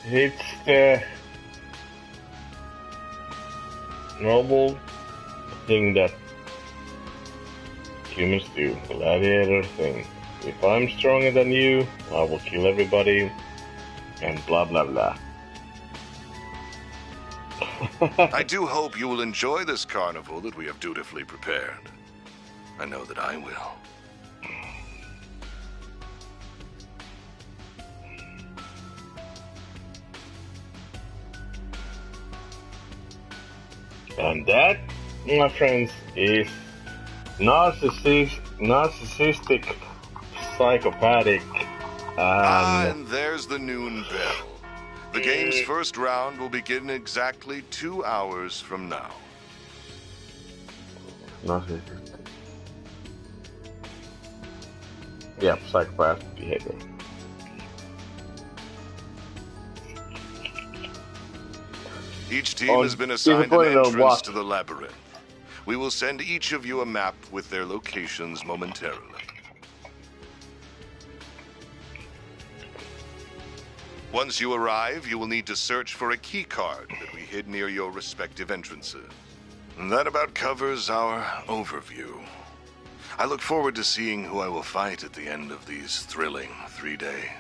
Speaker 1: It's the noble thing that humans do, gladiator thing. If I'm stronger than you, I will kill everybody, and blah blah blah.
Speaker 12: I do hope you will enjoy this carnival that we have dutifully prepared. I know that I will.
Speaker 1: And that, my friends, is narcissistic, psychopathic,
Speaker 12: and there's the noon bell. The game's first round will begin exactly 2 hours from now.
Speaker 1: Narcissistic. Yeah, psychopath behavior.
Speaker 12: Each team has been assigned an entrance to the labyrinth. We will send each of you a map with their locations momentarily. Once you arrive, you will need to search for a key card that we hid near your respective entrances. And that about covers our overview. I look forward to seeing who I will fight at the end of these thrilling 3 days.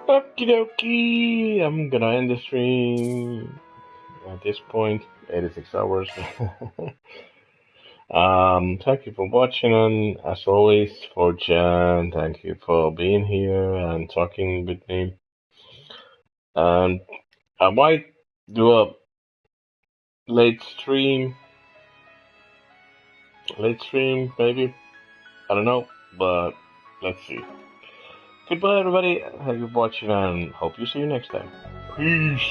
Speaker 1: Okie dokie, I'm gonna end the stream at this point, 86 hours. Thank you for watching, and as always, for Jan, thank you for being here and talking with me. And I might do a late stream maybe. I don't know, but let's see. Goodbye, everybody. Thank you for watching, and hope you see you next time. Peace.